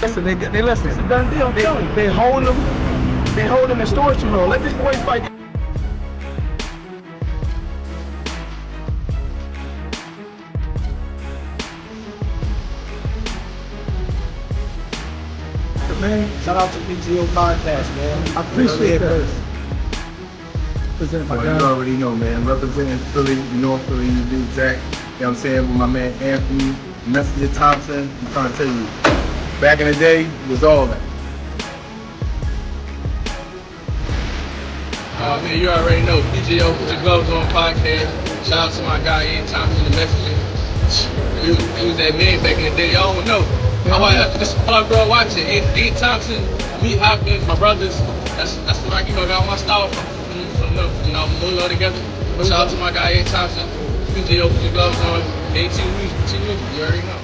listen. They listen. It's a done deal. They hold them. They hold them in storage too long. Let this boy fight. Man, shout out to PGO podcast, man. I appreciate it. You already know, man. Representing Philly, North Philly, to be exact. You know what I'm saying? With my man Anthony, Messenger Thompson. I'm trying to tell you, back in the day, it was all that. Man, you already know. PGO, Put Your Gloves On podcast. Shout out to my guy, Ian Thompson, the Messenger. He was that man back in the day. Y'all don't know. This my bro watching. Ian Thompson, me Hopkins, my brothers. That's where I got my style from. We all together. Shout out to my guy, Ian Thompson. PGO, Put Your Gloves On. 18 weeks, you already know.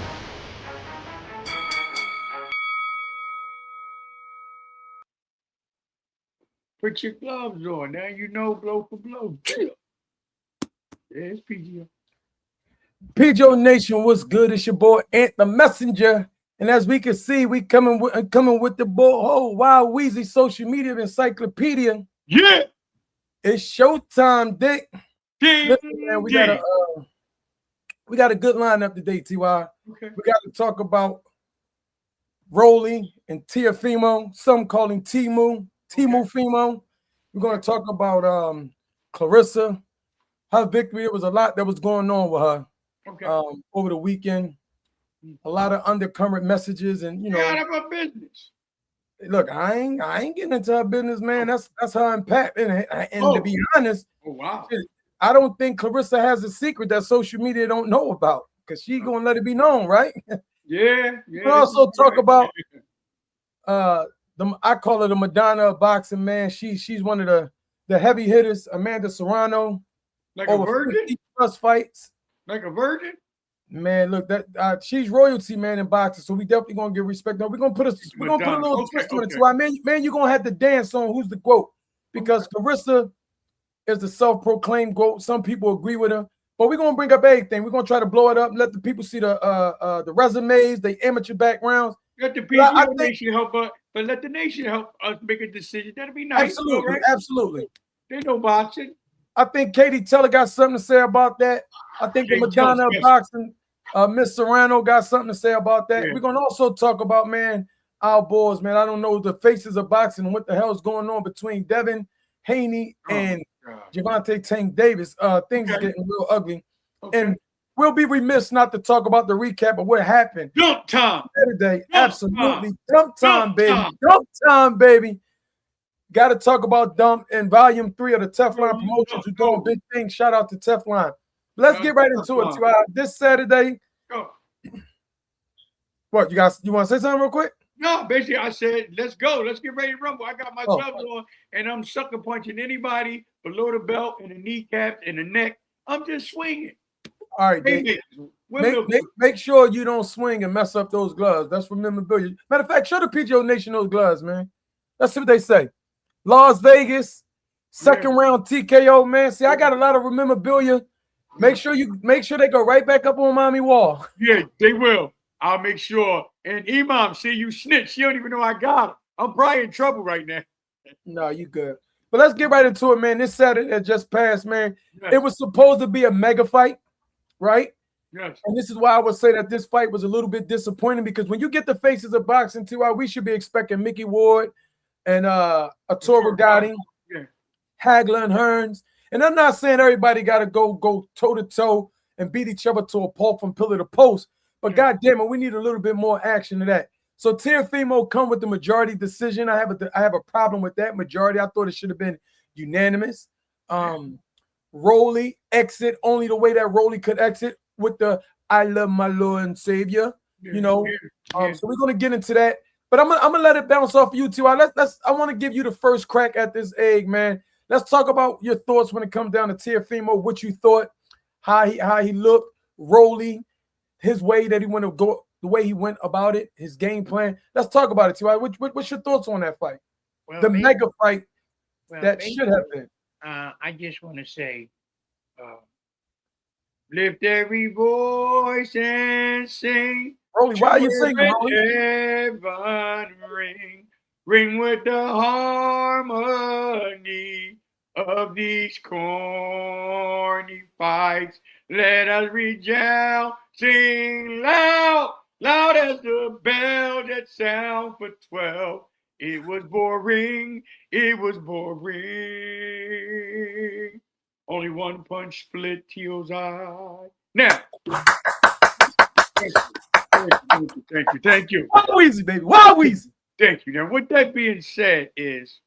Put your gloves on. Now you know blow for blow. Yeah, it's PGO. PGO Nation, what's good? It's your boy Ant the Messenger. And as we can see, we coming with the whole Wild Weezy social media encyclopedia. Yeah. It's showtime, Dick. Listen, man, we got a good lineup today, TY. Okay. We got to talk about Rolly and Teofimo. Some call him Timu Fimo. We're going to talk about Claressa, her victory. It was a lot that was going on with her over the weekend. A lot of undercurrent messages, and out of her business. Look, I ain't getting into her business, man. That's her impact. And to be honest, I don't think Claressa has a secret that social media don't know about, because she's gonna let it be known, right? Yeah. We also talk about I call her the Madonna of boxing, man. She's one of the heavy hitters. Amanda Serrano, like over a virgin, 50+ fights. Like a virgin. Man, look, that she's royalty, man, in boxing. So we definitely gonna give respect. No, we're gonna put a little twist on it. So man, you're gonna have to dance on who's the GWOAT, because Claressa is the self-proclaimed GWOAT. Some people agree with her, but we're gonna bring up everything. We're gonna try to blow it up and let the people see the resumes, the amateur backgrounds. Let the PGO Nation help us, but let the nation help us make a decision. That'd be nice. Absolutely, right? Absolutely. They know boxing. I think Katie Teller got something to say about that. I think the Madonna of boxing, Miss Serrano, got something to say about that. Yeah. We're gonna also talk about, man, our boys, man. I don't know the faces of boxing and what the hell is going on between Devin Haney and Gervonta Tank Davis. Things are getting real ugly, and we'll be remiss not to talk about the recap of what happened. Dump time today. Absolutely, dump time, baby. Dump time, baby. Got to talk about Dump in Volume 3 of the Teflon Promotions. We're doing big things. Shout out to Teflon. Let's get right into it. This Saturday. What, you want to say something real quick? No, basically I said, let's go. Let's get ready to rumble. I got my gloves on, and I'm sucker punching anybody below the belt and the kneecaps and the neck. I'm just swinging. All right, make sure you don't swing and mess up those gloves. That's for memorabilia. Matter of fact, show the PGO Nation those gloves, man. Let's see what they say. Las Vegas, second round TKO, man. See, I got a lot of memorabilia. Make sure they go right back up on mommy wall. Yeah, they will. I'll make sure. And Imam, see, you snitch. She don't even know I got her. I'm probably in trouble right now. No, you good. But let's get right into it, man. This Saturday that just passed, man. Yes. It was supposed to be a mega fight, right? Yes. And this is why I would say that this fight was a little bit disappointing, because when you get the faces of boxing, too, we should be expecting Mickey Ward and Arturo Gotti, Hagler and Hearns. And I'm not saying everybody got to go toe-to-toe and beat each other to a pulp from pillar to post, but goddamn it, we need a little bit more action to that. So Teofimo come with the majority decision. I have a problem with that majority. I thought it should have been unanimous. Rolly exit only the way that Rolly could exit, with the "I love my Lord and Savior," So we're gonna get into that. But I'm gonna let it bounce off you too. I want to give you the first crack at this egg, man. Let's talk about your thoughts when it comes down to Teofimo. What you thought, how he looked, Rolly, his way that he went to go, the way he went about it, his game plan. Let's talk about it, T.Y. What's your thoughts on that fight? Well, the mega fight that should have been. I just want to say, lift every voice and sing. Rolly, why are you singing, Rolly? Heaven ring with the harmony of these corny fights. Let us rejoice, sing loud, loud as the bell that sound for 12. It was boring, it was boring. Only one punch split Teal's eye. Now, thank you. Wild Weezy, baby, Wild Weezy. Thank you. Now, with that being said, is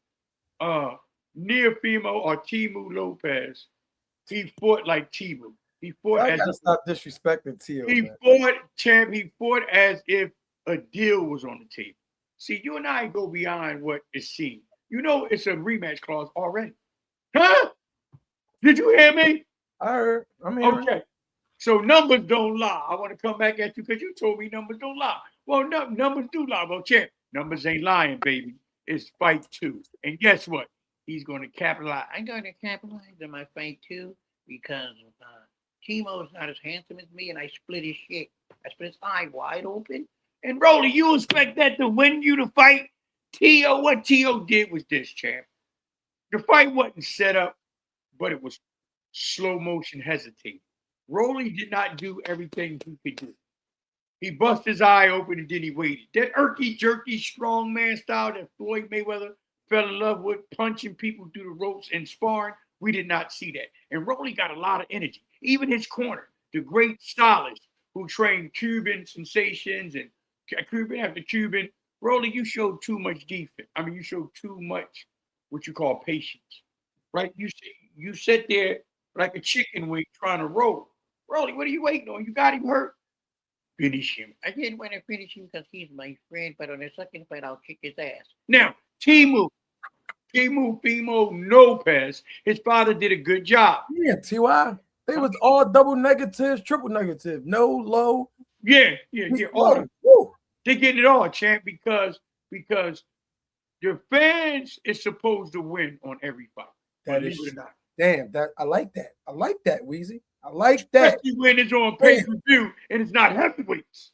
Teofimo or Teofimo Lopez, he fought like Timu. He fought I as gotta stop disrespecting Teal. He fought as if a deal was on the table. See, you and I go beyond what is seen. You know it's a rematch clause already. Huh? Did you hear me? I heard. I'm here. Okay. So numbers don't lie. I want to come back at you because you told me numbers don't lie. Well, no, numbers do lie. Well, champ, numbers ain't lying, baby. It's fight 2. And guess what? He's going to capitalize. I'm going to capitalize on my fight 2 because Timo's not as handsome as me, and I split his shit. I split his eye wide open. And Rolly, you expect that to win you the fight? Tio, what Tio did was this, champ. The fight wasn't set up, but it was slow motion hesitating. Rolly did not do everything he could do. He busted his eye open and then he waited. That jerky strongman style that Floyd Mayweather fell in love with, punching people through the ropes and sparring, we did not see that. And Rolly got a lot of energy. Even his corner, the great stylist who trained Cuban sensations and Cuban after Cuban, Rolly, you showed too much defense. I mean, you showed too much what you call patience, right? You sit there like a chicken wing trying to roll. Rolly, what are you waiting on? You got him hurt. Finish him. I didn't want to finish him because he's my friend, but on the second fight, I'll kick his ass. Now, Teofimo Lopez, his father did a good job. Yeah, T.Y. They was all double negatives, triple negative, no, low. Yeah. All they're getting it all, champ, because your fans is supposed to win on every fight. That is not. Damn, I like that. I like that, Weezy. I like that. Especially when it's on pay-per-view and it's not heavyweights.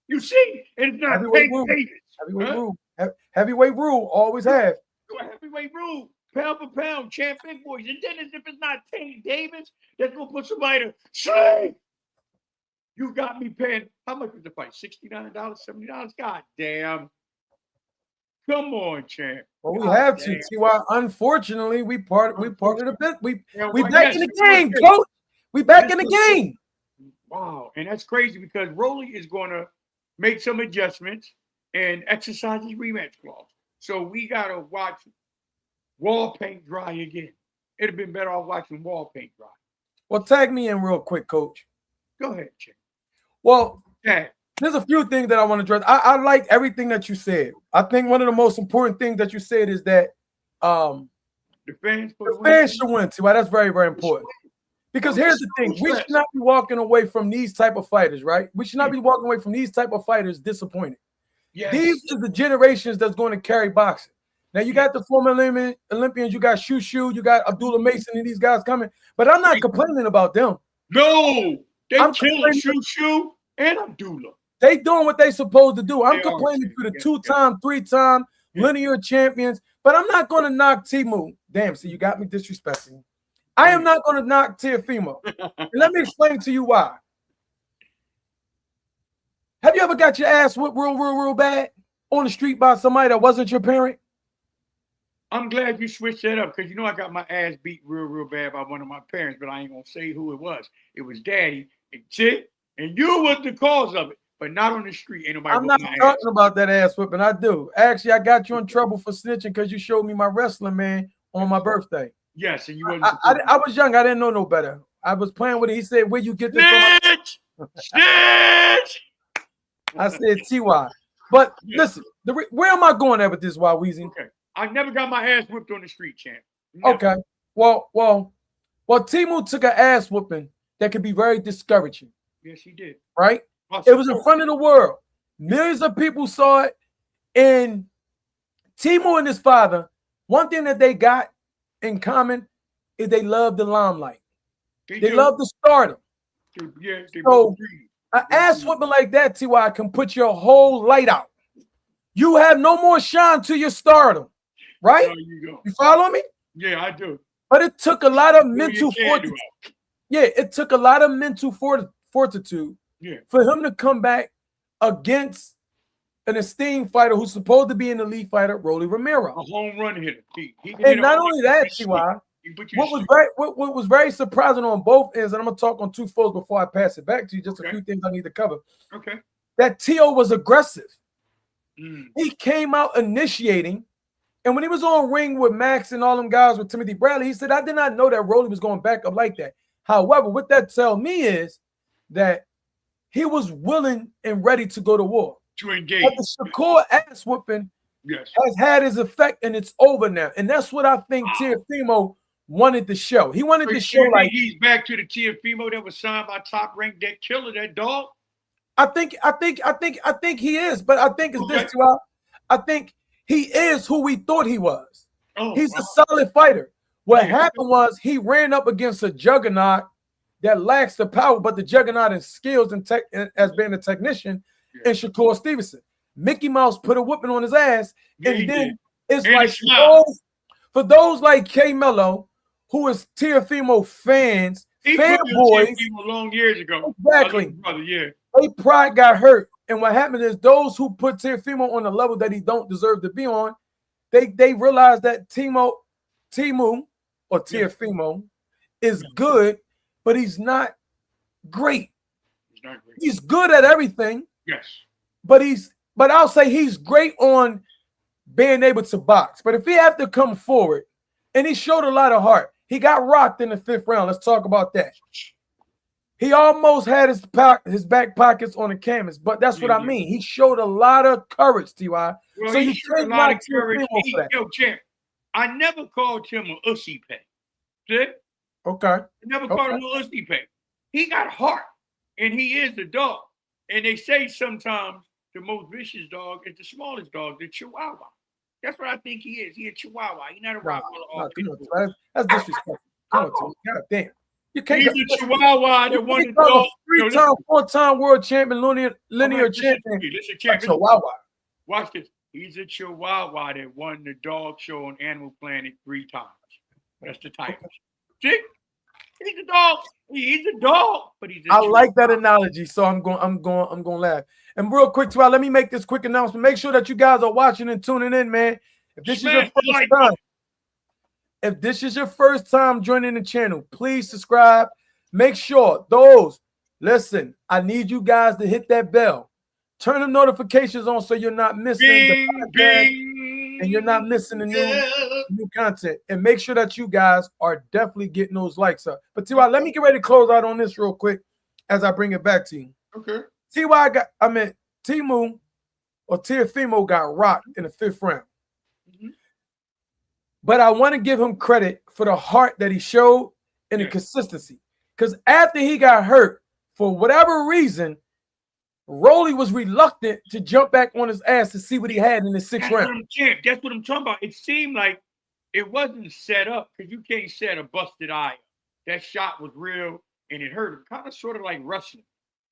You see, and it's not heavyweight rule. Heavyweight rule, always have. Heavyweight rule, pound for pound, champ, big boys. And then if it's not Tank Davis, that's gonna put somebody to sleep. You got me paying. How much was the fight? $69, $70? God damn. Come on, champ. Well, we have to. T.Y. Unfortunately, we part of the bit. We back in the game, coach. We back in the game. Wow, and that's crazy because Rolly is going to make some adjustments and exercise his rematch clause. So we got to watch wall paint dry again. It'd have been better off watching wall paint dry. Well, tag me in real quick, coach. Go ahead, champ. Well, there's a few things that I want to address. I like everything that you said. I think one of the most important things that you said is that the fans should win too. That's very, very important. Because here's the thing. We should not be walking away from these type of fighters, right? We should not be walking away from these type of fighters disappointed. Yes. These are the generations that's going to carry boxing. Now, you got the former Olympians. You got Shushu. You got Abdullah Mason and these guys coming. But I'm not complaining about them. No. They're killing Shushu and Abdullah. They doing what they supposed to do. I'm complaining to the 2-time, 3-time linear champions, but I'm not going to knock Timu. Damn, so you got me disrespecting. I am not going to knock Teofimo. And let me explain to you why. Have you ever got your ass whipped real bad on the street by somebody that wasn't your parent? I'm glad you switched that up because you know I got my ass beat real bad by one of my parents, but I ain't going to say who it was. It was Daddy and Chick, and you was the cause of it. But not on the street. Ain't nobody. I'm not talking about that ass whipping. I do. Actually, I got you in trouble for snitching because you showed me my wrestling man on my birthday. Yes, and you wasn't. I was young. I didn't know no better. I was playing with it. He said, "Where you get this snitch? Snitch!" I said, "Ty." But listen, where am I going at with this, Weezy? Okay, I never got my ass whipped on the street, champ. Never. Okay. Well, Timu took an ass whooping that could be very discouraging. Yes, he did. Right. It was in front of the world. Millions of people saw it. And Timu and his father, one thing that they got in common is they love the limelight. They love the stardom. Yeah, so An ass whooping like that, T.Y., can put your whole light out. You have no more shine to your stardom, right? There you go. You follow me? Yeah, I do. But it took a lot of mental fortitude. Do Yeah, it took a lot of mental fortitude for him to come back against an esteemed fighter who's supposed to be an elite fighter, Rolly Romero. A home run hitter. And not only that, T.Y., what was very surprising on both ends, and I'm gonna talk on two folds before I pass it back to you. Just a few things I need to cover. Okay. That Tio was aggressive. He came out initiating, and when he was on ring with Max and all them guys with Timothy Bradley, he said, "I did not know that Rolly was going back up like that." However, what that tells me is that he was willing and ready to go to war. To engage. But the Shakur ass whooping has had his effect, and it's over now. And that's what I think Teofimo wanted to show. He wanted to show like he's back to the Teofimo that was signed by Top Rank, that killer, that dog. I think he is, but I think it's this too. I think he is who we thought he was. He's a solid fighter. What happened was he ran up against a juggernaut that lacks the power, but the juggernaut in skills and tech as being a technician, and Shakur Stevenson. Mickey Mouse put a whooping on his ass, and then it's like for those like K Mello, who is Teofimo fans, fanboys, long years ago. Exactly. Brother, their pride got hurt, and what happened is those who put Teofimo on a level that he don't deserve to be on, they realize that Teofimo is good, but he's not great. He's not great. He's good at everything. Yes. But I'll say he's great on being able to box. But if he have to come forward, and he showed a lot of heart, he got rocked in the 5th round. Let's talk about that. He almost had his back pockets on the canvas, but that's what I mean. He showed a lot of courage, T.Y. Well, so he you showed a lot of courage. Champ, I never called him a ussy pay. See? Okay. I never called him a ussy pay. He got heart, and he is the dog. And they say sometimes the most vicious dog is the smallest dog, the Chihuahua. That's what I think he is. He a Chihuahua. He's not a Rottweiler. That's disrespectful. God damn. You can't. He's a Chihuahua that won the dog. 3-time, 4-time world champion, linear champion. Listen, Chihuahua. Watch this. He's a Chihuahua that won the dog show on Animal Planet 3 times. That's the title. See? He's a dog. He's a dog, but he's a I like that analogy, so I'm going to laugh. And real quick, too, let me make this quick announcement. Make sure that you guys are watching and tuning in, man. If this is your first time joining the channel, please subscribe. Make sure listen, I need you guys to hit that bell. Turn the notifications on so you're not missing the podcast and you're not missing the new content. And make sure that you guys are definitely getting those likes up. But T.Y., let me get ready to close out on this real quick as I bring it back to you. Okay. Teofimo got rocked in the 5th round. But I want to give him credit for the heart that he showed and the consistency. Because after he got hurt, for whatever reason, Rolly was reluctant to jump back on his ass to see what he had in the 6th round. That's what I'm talking about. It seemed like it wasn't set up because you can't set a busted eye. That shot was real and it hurt him. Kind of sort of like wrestling.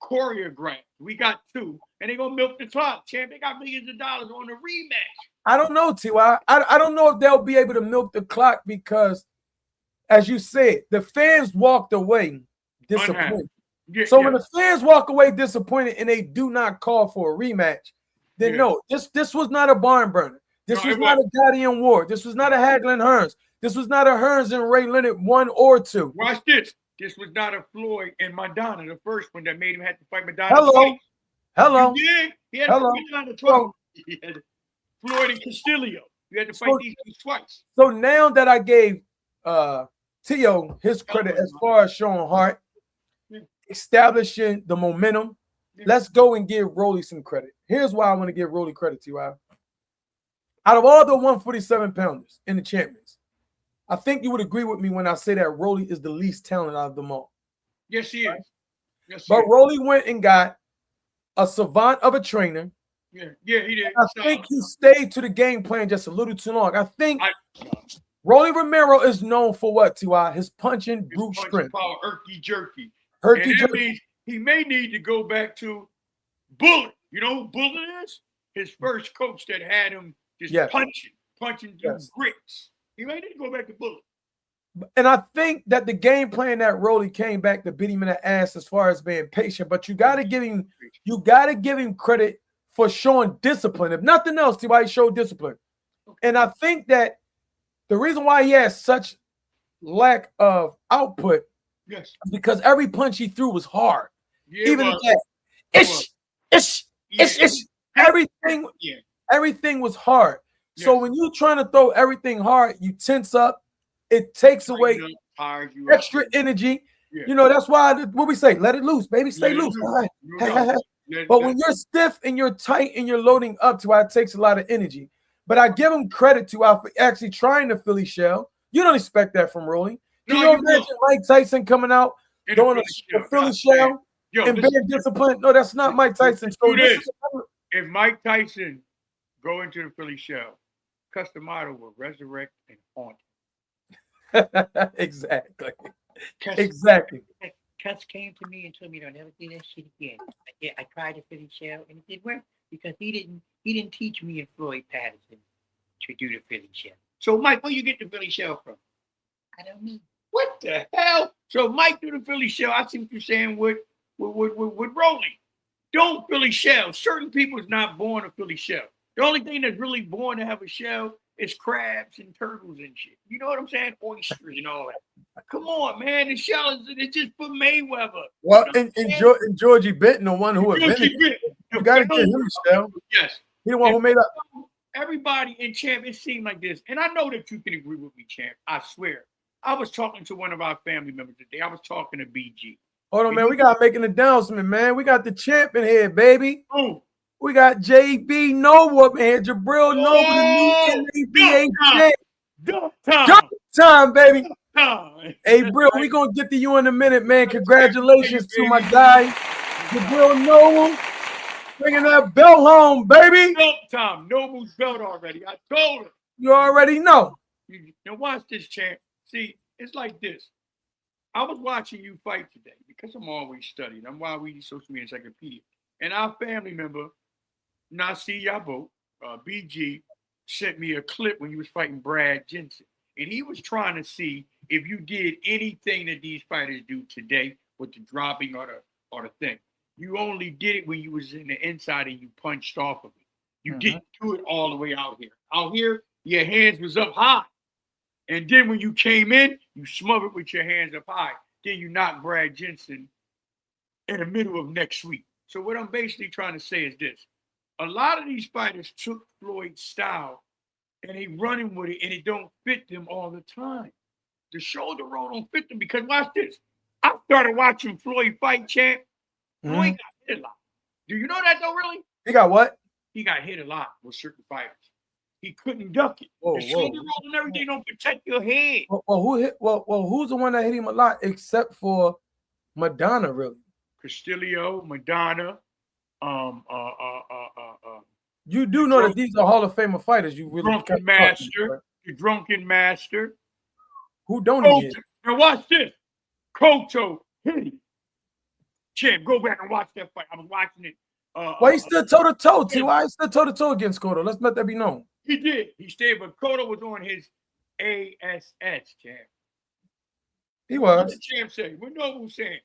Choreographed. We got 2, and they're gonna milk the clock, champ. They got millions of dollars on the rematch. I don't know, T.Y. I don't know if they'll be able to milk the clock because, as you said, the fans walked away disappointed. When the fans walk away disappointed and they do not call for a rematch, then no, this was not a barn burner. This was not a Goddamn war. This was not a Hagler and Hearns. This was not a Hearns and Ray Leonard 1 or 2. Watch this. This was not a Floyd and Madonna, the first one that made him have to fight Madonna. Hello. He had to fight Madonna twice. He had Floyd and Castillo. You had to fight these two twice. So now that I gave Tio his credit as far as showing heart, establishing the momentum, let's go and give Rolly some credit. Here's why I want to give Rolly credit, T.Y. Out of all the 147-pounders in the champions, I think you would agree with me when I say that Rolly is the least talented out of them all. Yes, he is. Yes, but Rolly went and got a savant of a trainer. Yeah, he did. I think he stayed to the game plan just a little too long. I think Rolly Romero is known for what, T.Y.? His punching brute strength. Power, herky jerky. Herky jerky. he may need to go back to Bullet. You know who Bullet is? His first coach that had him just punching through bricks. He may need to go back to Bullet. And I think that the game plan that Rolly came back to beat him in the ass as far as being patient, but you got to give him credit for showing discipline. If nothing else, see why he showed discipline. And I think that the reason why he has such lack of output is because every punch he threw was hard. Yeah, even everything was hard. So when you're trying to throw everything hard, you tense up. It takes away extra energy. Yeah. You know, that's why what we say, let it loose, baby, stay loose. But when you're stiff and you're tight and you're loading up to it takes a lot of energy. But I give him credit for actually trying the Philly shell. You don't expect that from Rolling. Can you imagine Mike Tyson coming out doing a Philly shell and being disciplined? No, that's not Mike Tyson. So if Mike Tyson go into the Philly shell, Customato will resurrect and haunt. Exactly. Cuss came to me and told me don't ever do that shit again. I tried the Philly shell and it didn't work because he didn't teach me and Floyd Patterson to do the Philly shell. So Mike, where you get the Philly shell from? I don't know. What the hell? So Mike do the Philly shell. I see what you're saying with Rolling. Don't Philly shell. Certain people is not born a Philly shell. The only thing that's really born to have a shell is crabs and turtles and shit. You know what I'm saying? Oysters and all that. Come on, man. The shell is just for Mayweather. Well, you know and Georgie Benton, the one who invented it. You got to get him a shell. Yes. He the one who made up. Everybody in Champ, it seemed like this. And I know that you can agree with me, Champ. I swear. I was talking to one of our family members today. I was talking to BG. Hold on, man. We got to make an announcement, man. We got the champ in here, baby. Ooh. We got JB Noble, man. Jabril Noble, the new NBA champ. Dump time, baby. Hey, Brill, we going to get to you in a minute, man. Congratulations to my guy, Jabril Noble. Bringing that belt home, baby. Dump time. Noble's belt already. I told him. You already know. Now watch this, champ. See, it's like this. I was watching you fight today because I'm always studying. I'm why we social media encyclopedia. And our family member, Nasi Yabo, BG, sent me a clip when you was fighting Brad Jensen. And he was trying to see if you did anything that these fighters do today with the dropping or the thing. You only did it when you was in the inside and you punched off of it. You didn't do it all the way out here. Out here, your hands was up high. And then when you came in, you smothered with your hands up high. Then you knocked Brad Jensen in the middle of next week. So what I'm basically trying to say is this. A lot of these fighters took Floyd's style and they running with it and it don't fit them all the time. The shoulder roll don't fit them because watch this. I started watching Floyd fight, champ. Floyd got hit a lot. Do you know that though, really? He got what? He got hit a lot with certain fighters. He couldn't duck it. The shoulder roll and everything don't protect your head. Who's the one that hit him a lot except for Madonna, really? Castillo, Madonna. You do know that these are Hall of Famer fighters. You really Drunken Master, the Drunken Master. Who don't he hit? Now watch this. Koto hit him. Champ, go back and watch that fight. I was watching it. Well, he stood toe-to-toe, T.Y. He stood toe-to-toe against Koto. Let's let that be known. He did. He stayed, but Koto was on his ASS, champ. He was. What did champ say? What Noble saying?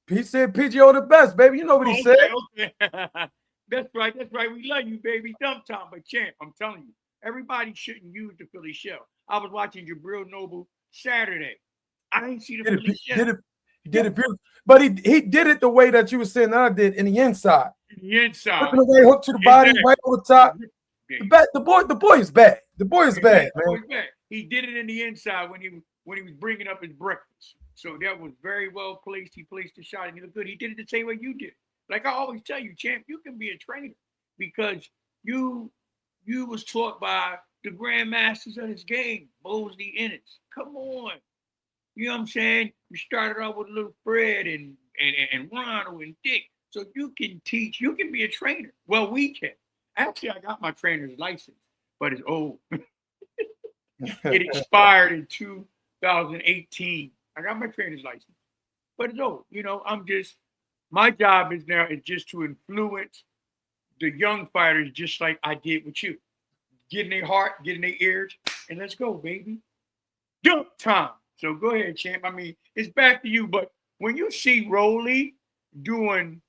He said PGO the best, baby. You know what he said. Okay. That's right. That's right. We love you, baby. Dump time. But champ, I'm telling you, everybody shouldn't use the Philly shell. I was watching Jabril Noble Saturday. I didn't see the Philly shell. He did it beautiful. But he did it the way that you were saying that I did in the inside. In the inside. Flipping away, hook to the body, right over the top. The boy is bad. The boy is bad, man. He did it in the inside when he was bringing up his breakfast. So that was very well placed. He placed the shot and he looked good. He did it the same way you did. Like I always tell you, champ, you can be a trainer because you was taught by the grandmasters of this game, Mosley Ennis. Come on. You know what I'm saying? You started out with little Fred and Ronald and Dick. So you can teach, you can be a trainer. Well, we can. Actually, I got my trainer's license, but it's old. It expired in 2018. I got my trainer's license. But no, you know, my job is just to influence the young fighters, just like I did with you. Get in their heart, get in their ears, and let's go, baby. Dunk time. So go ahead, champ. I mean, it's back to you. But when you see Rolly doing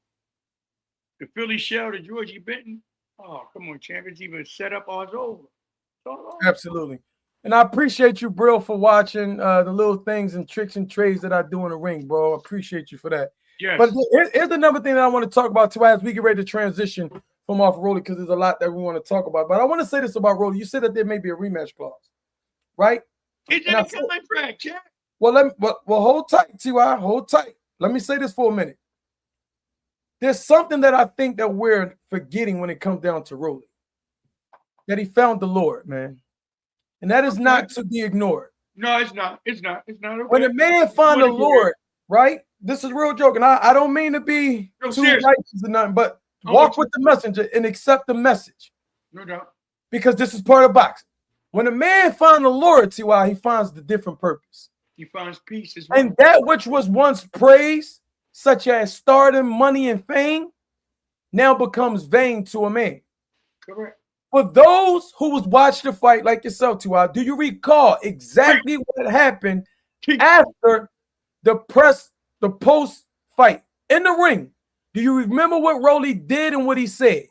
the Philly Shell to Georgie Benton, oh, come on, champ. It's even set up or it's over. Absolutely. And I appreciate you, Brill, for watching the little things and tricks and trades that I do in the ring, bro. I appreciate you for that. Yes. But here's another thing that I want to talk about too as we get ready to transition from off Rolly, because there's a lot that we want to talk about. But I want to say this about Rolly. You said that there may be a rematch clause, right? It's in the contract, champ. Well, hold tight, T.Y. Hold tight. Let me say this for a minute. There's something that I think that we're forgetting when it comes down to Rolly. That he found the Lord, man. And that is not to be ignored. No, it's not. It's not. It's not. Okay. When a man find the Lord, right? This is real joke. And I don't mean to be too righteous or nothing, but walk with the messenger and accept the message. No doubt. Because this is part of boxing. When a man finds the Lord, T.Y., he finds the different purpose. He finds peace as well. And that which was once praised, such as stardom, money, and fame, now becomes vain to a man. Correct. For those who was watching the fight like yourself, T.Y., do you recall exactly what happened after the post-fight in the ring? Do you remember what Rolly did and what he said?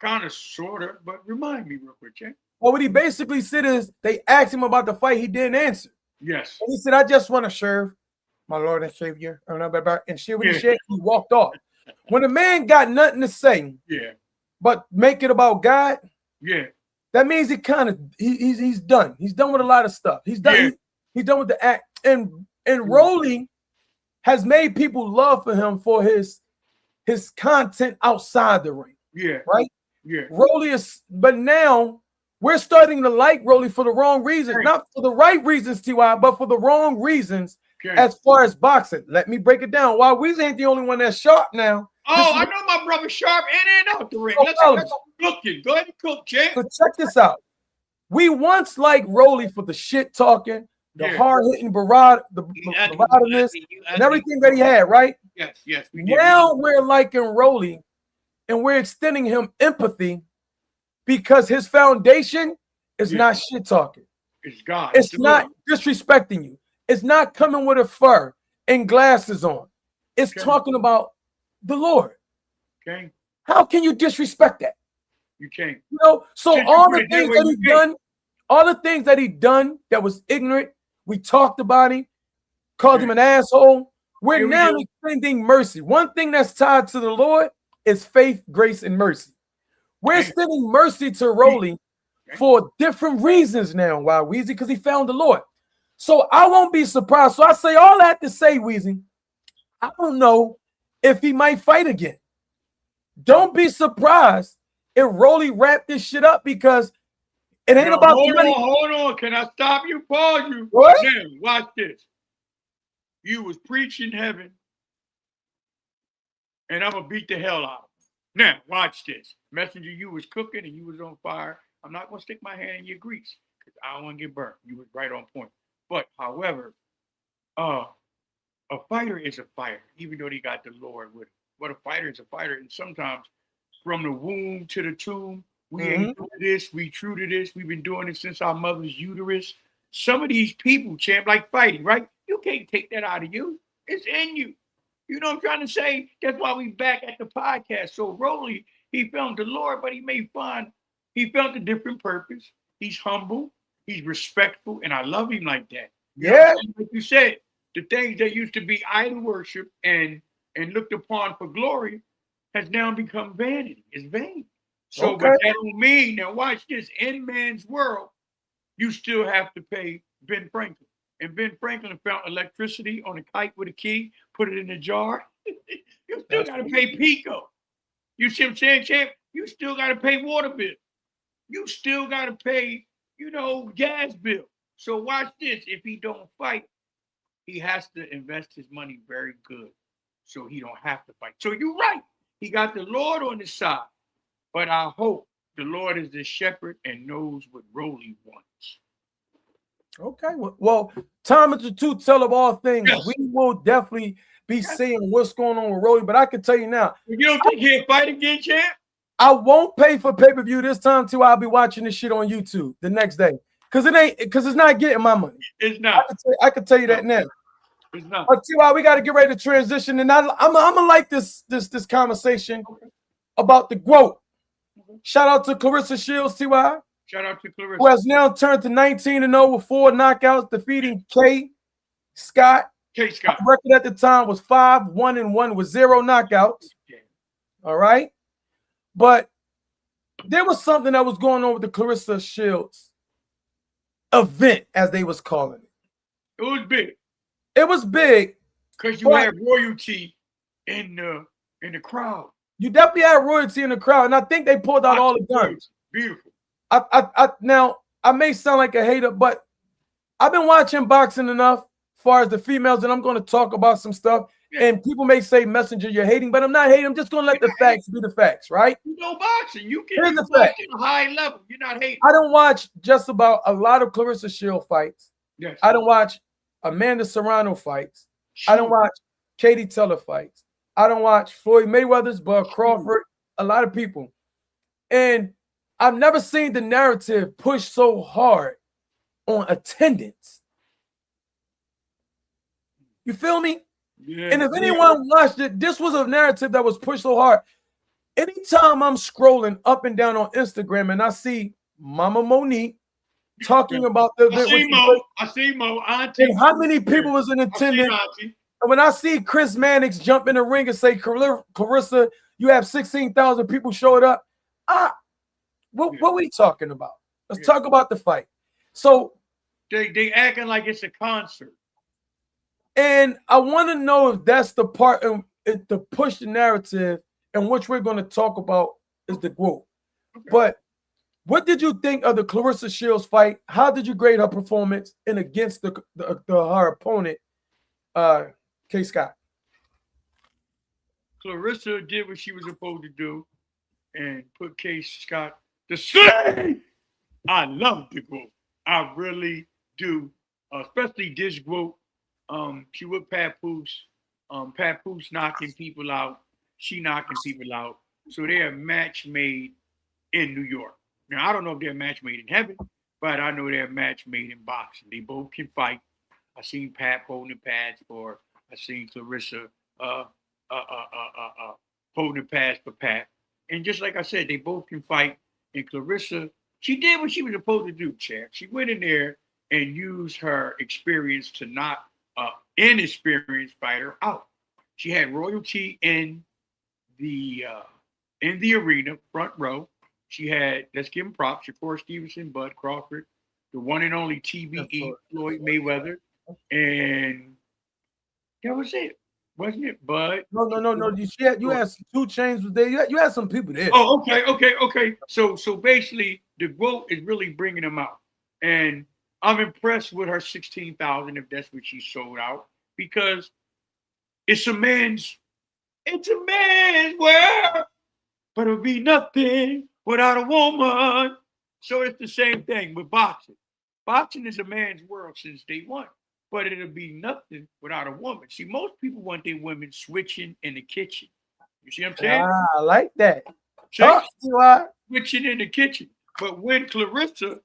Kind of, sort of, but remind me real quick, Jay. Well, what he basically said is they asked him about the fight. He didn't answer. Yes. And he said, I just want to serve my Lord and Savior. And shit, when he said, he walked off. When a man got nothing to say, but make it about God, that means he kind of he's done. He's done with a lot of stuff. He's done. He's done with the act. And Rolly has made people love for him for his content outside the ring. Right. Rolly is, but now we're starting to like Rolly for the wrong reasons, not for the right reasons, T.Y., but for the wrong reasons as far as boxing. Let me break it down. Why Weezy ain't the only one that's sharp now. Oh, I know my brother sharp in and out the ring. Let's cook it. Go ahead and cook, Jay. So check this out. We once liked Rolly for the shit talking, the hard hitting baratiness, and everything that he had, right? Yes, we did. Now we're liking Rolly, and we're extending him empathy because his foundation is not shit talking. It's God. It's not disrespecting you. It's not coming with a fur and glasses on. It's talking about the Lord. Okay. How can you disrespect that? You can't. You know, so all the things that he done, all the things that he done that was ignorant, we talked about him, called him an asshole. We're now extending mercy. One thing that's tied to the Lord is faith, grace, and mercy. We're extending mercy to Rolly for different reasons now. Why, Weezy? Because he found the Lord. So I won't be surprised. So I say all that to say, Weezy, I don't know if he might fight again. Don't be surprised if Rolly wrapped this shit up because it ain't about the money. Hold on. Can I stop you? Pause you. What? Now, watch this. You was preaching heaven, and I'm going to beat the hell out of him. Now, watch this. Messenger, you was cooking and you was on fire. I'm not going to stick my hand in your grease because I don't want to get burnt. You was right on point. But, however, a fighter is a fighter, even though they got the Lord with him. But a fighter is a fighter. And sometimes from the womb to the tomb, we ain't doing this. We true to this. We've been doing it since our mother's uterus. Some of these people, champ, like fighting, right? You can't take that out of you. It's in you. You know what I'm trying to say? That's why we back at the podcast. So Rolly, he found the Lord, but he found a different purpose. He's humble. He's respectful. And I love him like that. Yeah. Like you said, the things that used to be idol worship and looked upon for glory has now become vanity. It's vain. So but that don't mean, now watch this, in man's world, you still have to pay Ben Franklin. And Ben Franklin found electricity on a kite with a key, put it in a jar. You still got to pay Pico. You see what I'm saying, champ? You still got to pay water bill. You still got to pay, gas bill. So watch this. If he don't fight, he has to invest his money very good so he don't have to fight. So you're right. He got the Lord on his side. But I hope the Lord is the shepherd and knows what Rolly wants. Okay. Well, time is the truth teller of all things. Yes. We will definitely be seeing what's going on with Rolly, but I can tell you now. You don't think he'll fight again, champ? I won't pay for pay-per-view this time too. I'll be watching this shit on YouTube the next day. Because it's not getting my money. It's not. I can tell you that now. It's not. But T.Y., we got to get ready to transition. And I'm gonna like this conversation about the GWOAT. Shout out to Claressa Shields, T.Y. Shout out to Claressa, who has now turned to 19-0 with 4 knockouts, defeating Kaye Scott. Kaye Scott. The record at the time was 5-1-1 with 0 knockouts. All right. But there was something that was going on with the Claressa Shields event, as they was calling it. It was big. It was big. Because you had royalty in the crowd. You definitely had royalty in the crowd, and I think they pulled out all the guns. Beautiful. Now, I may sound like a hater, but I've been watching boxing enough as far as the females, and I'm going to talk about some stuff. Yeah. And people may say, Messenger, you're hating, but I'm not hating. I'm just going to let the facts be the facts, right? You know boxing. You can Here's the fact. At a high level. You're not hating. I don't watch just about a lot of Claressa Shields fights. Yes. I don't watch Amanda Serrano fights. Sure. I don't watch Katie Taylor fights. I don't watch Floyd Mayweather's, Bud Crawford, a lot of people. And I've never seen the narrative push so hard on attendance. You feel me? Yeah, and if anyone watched it, this was a narrative that was pushed so hard. Anytime I'm scrolling up and down on Instagram and I see Mama Monique talking about the event, I see Mo, Auntie, and how many people was in attendance. And when I see Chris Mannix jump in the ring and say, Claressa, you have 16,000 people showed up. What are we talking about? Let's talk about the fight. So they acting like it's a concert. And I want to know if that's the part to push the narrative, and which we're going to talk about is the GWOAT. Okay. But what did you think of the Claressa Shields fight? How did you grade her performance and against her opponent, Kaye Scott? Claressa did what she was supposed to do and put Kaye Scott to sleep. I love the GWOAT. I really do, especially this GWOAT. She with Papoose. Papoose knocking people out. She knocking people out. So they're a match made in New York. Now, I don't know if they're a match made in heaven, but I know they're a match made in boxing. They both can fight. I seen Pat holding the pads for. I seen Claressa holding the pads for Pat. And just like I said, they both can fight. And Claressa, she did what she was supposed to do, champ. She went in there and used her experience to knock inexperienced fighter out. She had royalty in the arena, front row. She had, let's give him props, Shakur Stevenson, Bud Crawford, the one and only TBE, Floyd Mayweather, and that was it, wasn't it, Bud? No. You had some 2 Chainz was there. You had some people there. Oh, okay. So basically, the GWOAT is really bringing them out, and I'm impressed with her 16,000 if that's what she sold out, because it's a man's world, but it'll be nothing without a woman. So it's the same thing with boxing. Boxing is a man's world since day one, but it'll be nothing without a woman. See, most people want their women switching in the kitchen. You see what I'm saying? I like that. Switching in the kitchen. But when Claressa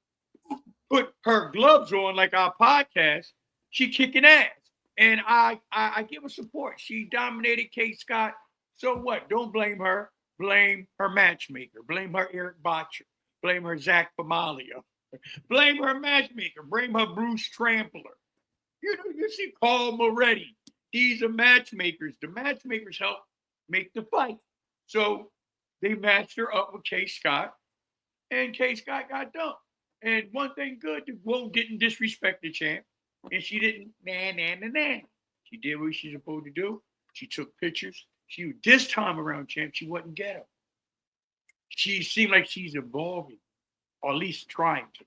put her gloves on, like our podcast, she kicking ass. And I give her support. She dominated Kaye Scott. So what? Don't blame her. Blame her matchmaker. Blame her Eric Botcher. Blame her Zach Famalia. Blame her matchmaker. Blame her Bruce Trampler. You see Paul Moretti. These are matchmakers. The matchmakers help make the fight. So they matched her up with Kaye Scott, and Kaye Scott got dumped. And one thing good, the GWOAT didn't disrespect the champ, and she didn't nah. She did what she's supposed to do. She took pictures. This time around, champ, she wasn't ghetto. She seemed like she's evolving, or at least trying to.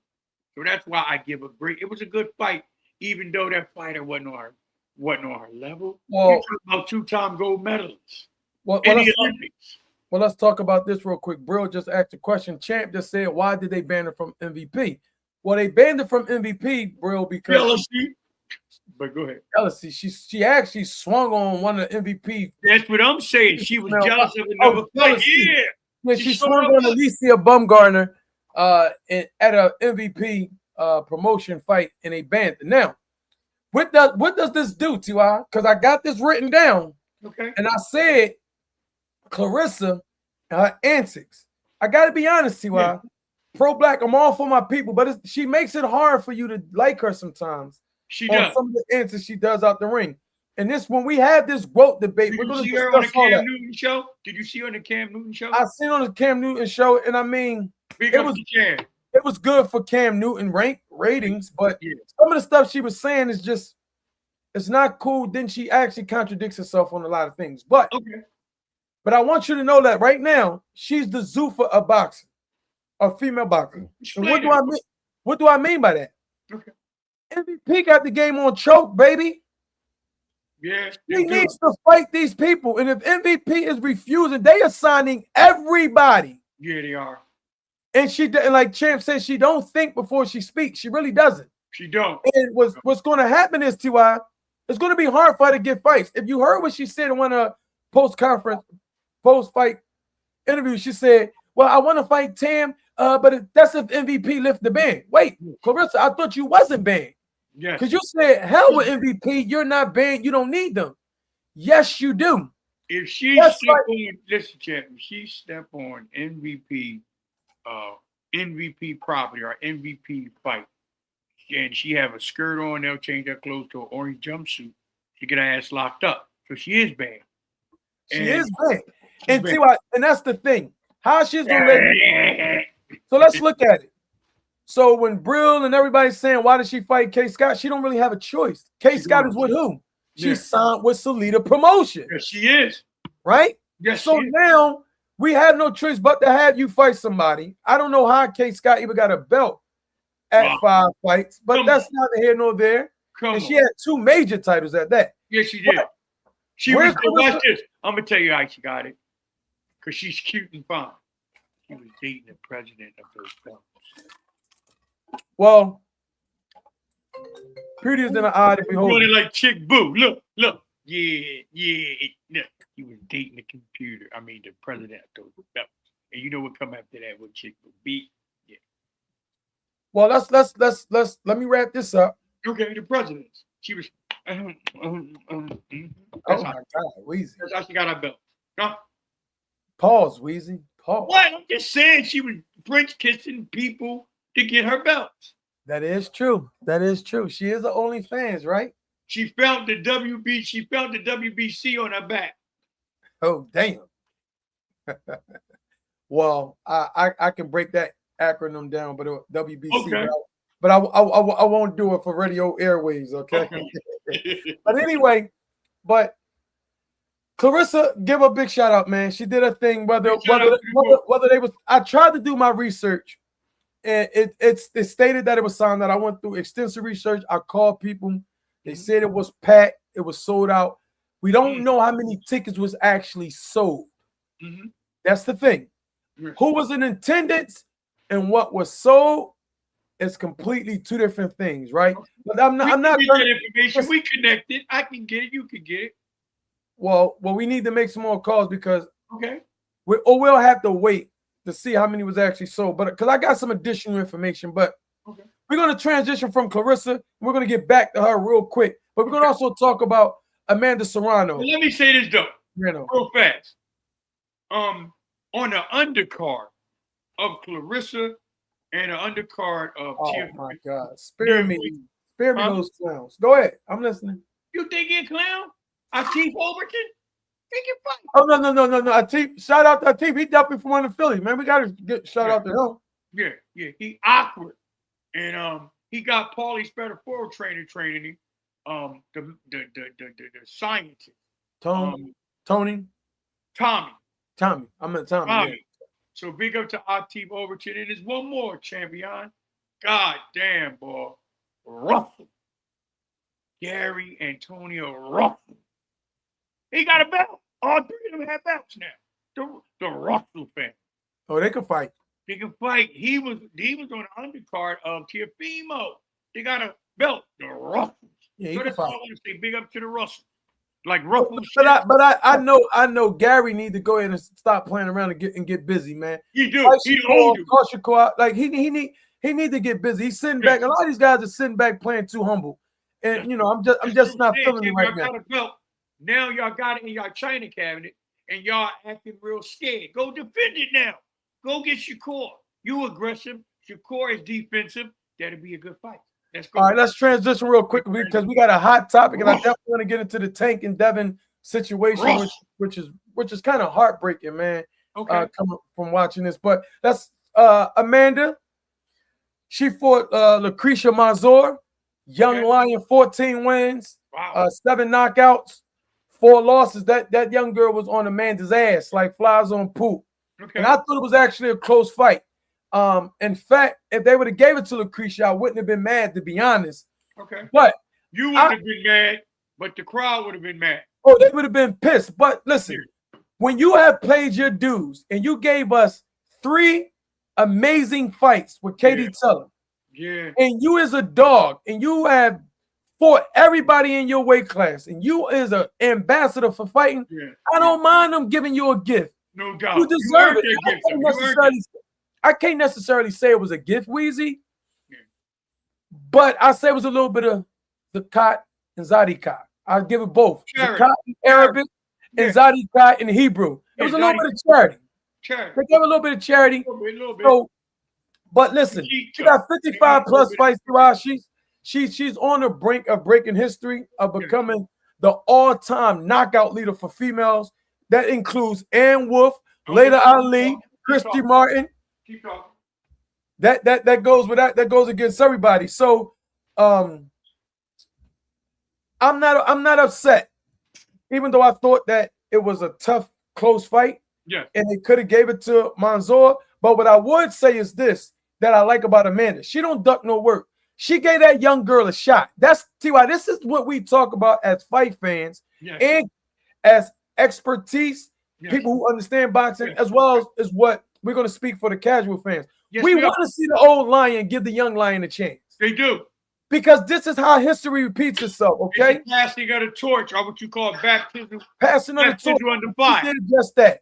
So that's why I give a great. It was a good fight, even though that fighter wasn't on her level. Well, you're talking about 2-time gold medalists in the Olympics. Well, let's talk about this real quick. Brill just asked a question. Champ just said, why did they ban her from MVP? Well, they banned it from MVP, bro, because jealousy. But go ahead. jealousy. She actually swung on one of the MVP. That's what I'm saying. She was jealous of another fight. jealousy. Yeah. Yeah, she swung on Alicia Bumgarner at a MVP promotion fight, and they banned it. Now, what does this do, T.Y.? Because I got this written down. Okay. And I said, Claressa and her antics. I got to be honest, T.Y. Yeah. Pro-black, I'm all for my people, but she makes it hard for you to like her sometimes. She on does. some of the antics she does out the ring. And this, when we have this GWOAT debate, we're going to discuss her on the all Cam that. Newton show? Did you see her on the Cam Newton show? I seen on the Cam Newton show, and I mean, it was good for Cam Newton ratings, but some of the stuff she was saying is just, it's not cool. Then she actually contradicts herself on a lot of things. But but I want you to know that right now, she's the Zuffa of boxing, of female boxing. And what do I mean? What do I mean by that? Okay. MVP got the game on choke, baby. Yeah. He needs to fight these people. And if MVP is refusing, they are signing everybody. Yeah, they are. And she, like Champ said, she don't think before she speaks. She really doesn't. She don't. And what's going to happen is, T.Y., it's going to be hard for her to get fights. If you heard what she said in one of post-fight interviews, she said, well, I want to fight Tam, but that's if MVP lift the ban. Wait, Claressa, I thought you wasn't banned. Yes. Because you said, hell with MVP, you're not banned, you don't need them. Yes, you do. If she step on, listen, Champ, if she step on MVP property or MVP fight, and she have a skirt on, they'll change her clothes to an orange jumpsuit, she get her ass locked up. So she is banned. She is banned. And T.Y., and that's the thing. How she's gonna let you. So let's look at it. So when Brill and everybody's saying, why did she fight Kaye Scott? She don't really have a choice. Kaye Scott is with who? She signed with Salida Promotion. Yes, she is. Right? Yes. So now we have no choice but to have you fight somebody. I don't know how Kaye Scott even got a belt at 5 fights, but that's neither here nor there. And she had 2 major titles at that. Yes, she did. She was, watch this. I'm gonna tell you how she got it. Because she's cute and fine. She was dating the president of those belts. Well, prettier than an eye to behold. Running like Chick Boo. Look. Yeah. Look. He was dating the the president of those belts. And you know what come after that with Chick Boo? Beat. Yeah. Well, let me wrap this up. Okay, the presidents. She was. Oh my God, Weezy. That's how she got her belt. Huh? Pause, Weezy. Pause. What? I'm just saying she was French kissing people to get her belts. That is true. That is true. She is the OnlyFans, right? She felt the WB. She felt the WBC on her back. Oh, damn. Well, I can break that acronym down, but WBC. Okay. But I won't do it for radio airways, okay? But anyway, Claressa, give a big shout out, man. She did a thing. Whether they was, I tried to do my research, and it stated that it was signed. That I went through extensive research. I called people. They said it was packed. It was sold out. We don't know how many tickets was actually sold. That's the thing. Who was in attendance and what was sold is completely 2 different things, right? But I'm not information. We connected. I can get it. You can get it. Well, we need to make some more calls because we'll have to wait to see how many was actually sold. But because I got some additional information, but we're going to transition from Claressa. We're going to get back to her real quick, but we're going to also talk about Amanda Serrano. Well, let me say this though, real fast. On the undercard of Claressa and the undercard of Teofimo. My God, spare me those clowns. Go ahead, I'm listening. You think you're a clown? Atif Overton? Think you're funny? Oh no. Atif, shout out to Atif. He definitely from one of Philly, man. We gotta get shout out to him. Yeah. He awkward, and he got Paulie Spadaforo training him. The scientist. Tommy. I meant Tommy. Yeah. So big up to Atif Overton, and there's one more champion. God damn, boy, Ruffle. Gary Antonio Ruffle. He got a belt. All 3 of them have belts now. The Russell family. Oh, they can fight. They can fight. He was on the undercard of Teofimo. They got a belt, the Ruffles. Yeah, he So can that's all fight. I want to say. Big up to the Russell. Like Ruffles. I know Gary need to go ahead and stop playing around and get busy, man. He do. He owned him. Like he need to get busy. He's sitting back. A lot of these guys are sitting back playing too humble. And you know, I'm just not feeling it right now. Got a belt. Now y'all got it in your China cabinet and y'all acting real scared. Go defend it now. Go get Shakur. You aggressive. Shakur is defensive. That'll be a good fight. Let's go. All right, let's transition real quick because we got a hot topic, and I definitely want to get into the Tank and Devin situation, which is kind of heartbreaking, man. Okay. Coming from watching this, but that's Amanda. She fought Lucrecia Manzur, young lion, 14 wins, 7 knockouts, 4 losses. That young girl was on Amanda's ass like flies on poop. Okay. And I thought it was actually a close fight. In fact, if they would have gave it to Lucrecia, I wouldn't have been mad, to be honest. Okay. But you wouldn't have been mad, but the crowd would have been mad. Oh, they would have been pissed. But listen, when you have played your dues and you gave us 3 amazing fights with Katie Teller, and you as a dog, and you have fought everybody in your weight class, and you as an ambassador for fighting, I don't mind them giving you a gift. No doubt. You deserve it. I can't necessarily say it was a gift, Weezy, but I say it was a little bit of Zakat and Zadikat. I'll give it both. Zakat in Arabic and Zadikat in Hebrew. It was a little bit of charity. They gave a little bit of charity. A little bit. So, but listen, she got 55 plus fights throughout. She's on the brink of breaking history of becoming the all-time knockout leader for females. That includes Ann Wolf, Layla Ali, Christy Martin. Keep talking. That goes with that goes against everybody. So I'm not upset, even though I thought that it was a tough, close fight. Yeah. And they could have gave it to Manzur. But what I would say is this that I like about Amanda. She don't duck no work. She gave that young girl a shot. That's T.Y. This is what we talk about as fight fans and as expertise, people who understand boxing, as well as what we're going to speak for the casual fans. Yes, we want to see the old lion give the young lion a chance. They do. Because this is how history repeats itself, okay? It's passing of the torch, or what you call baptism. Passing of the torch. Under fire. She did just that.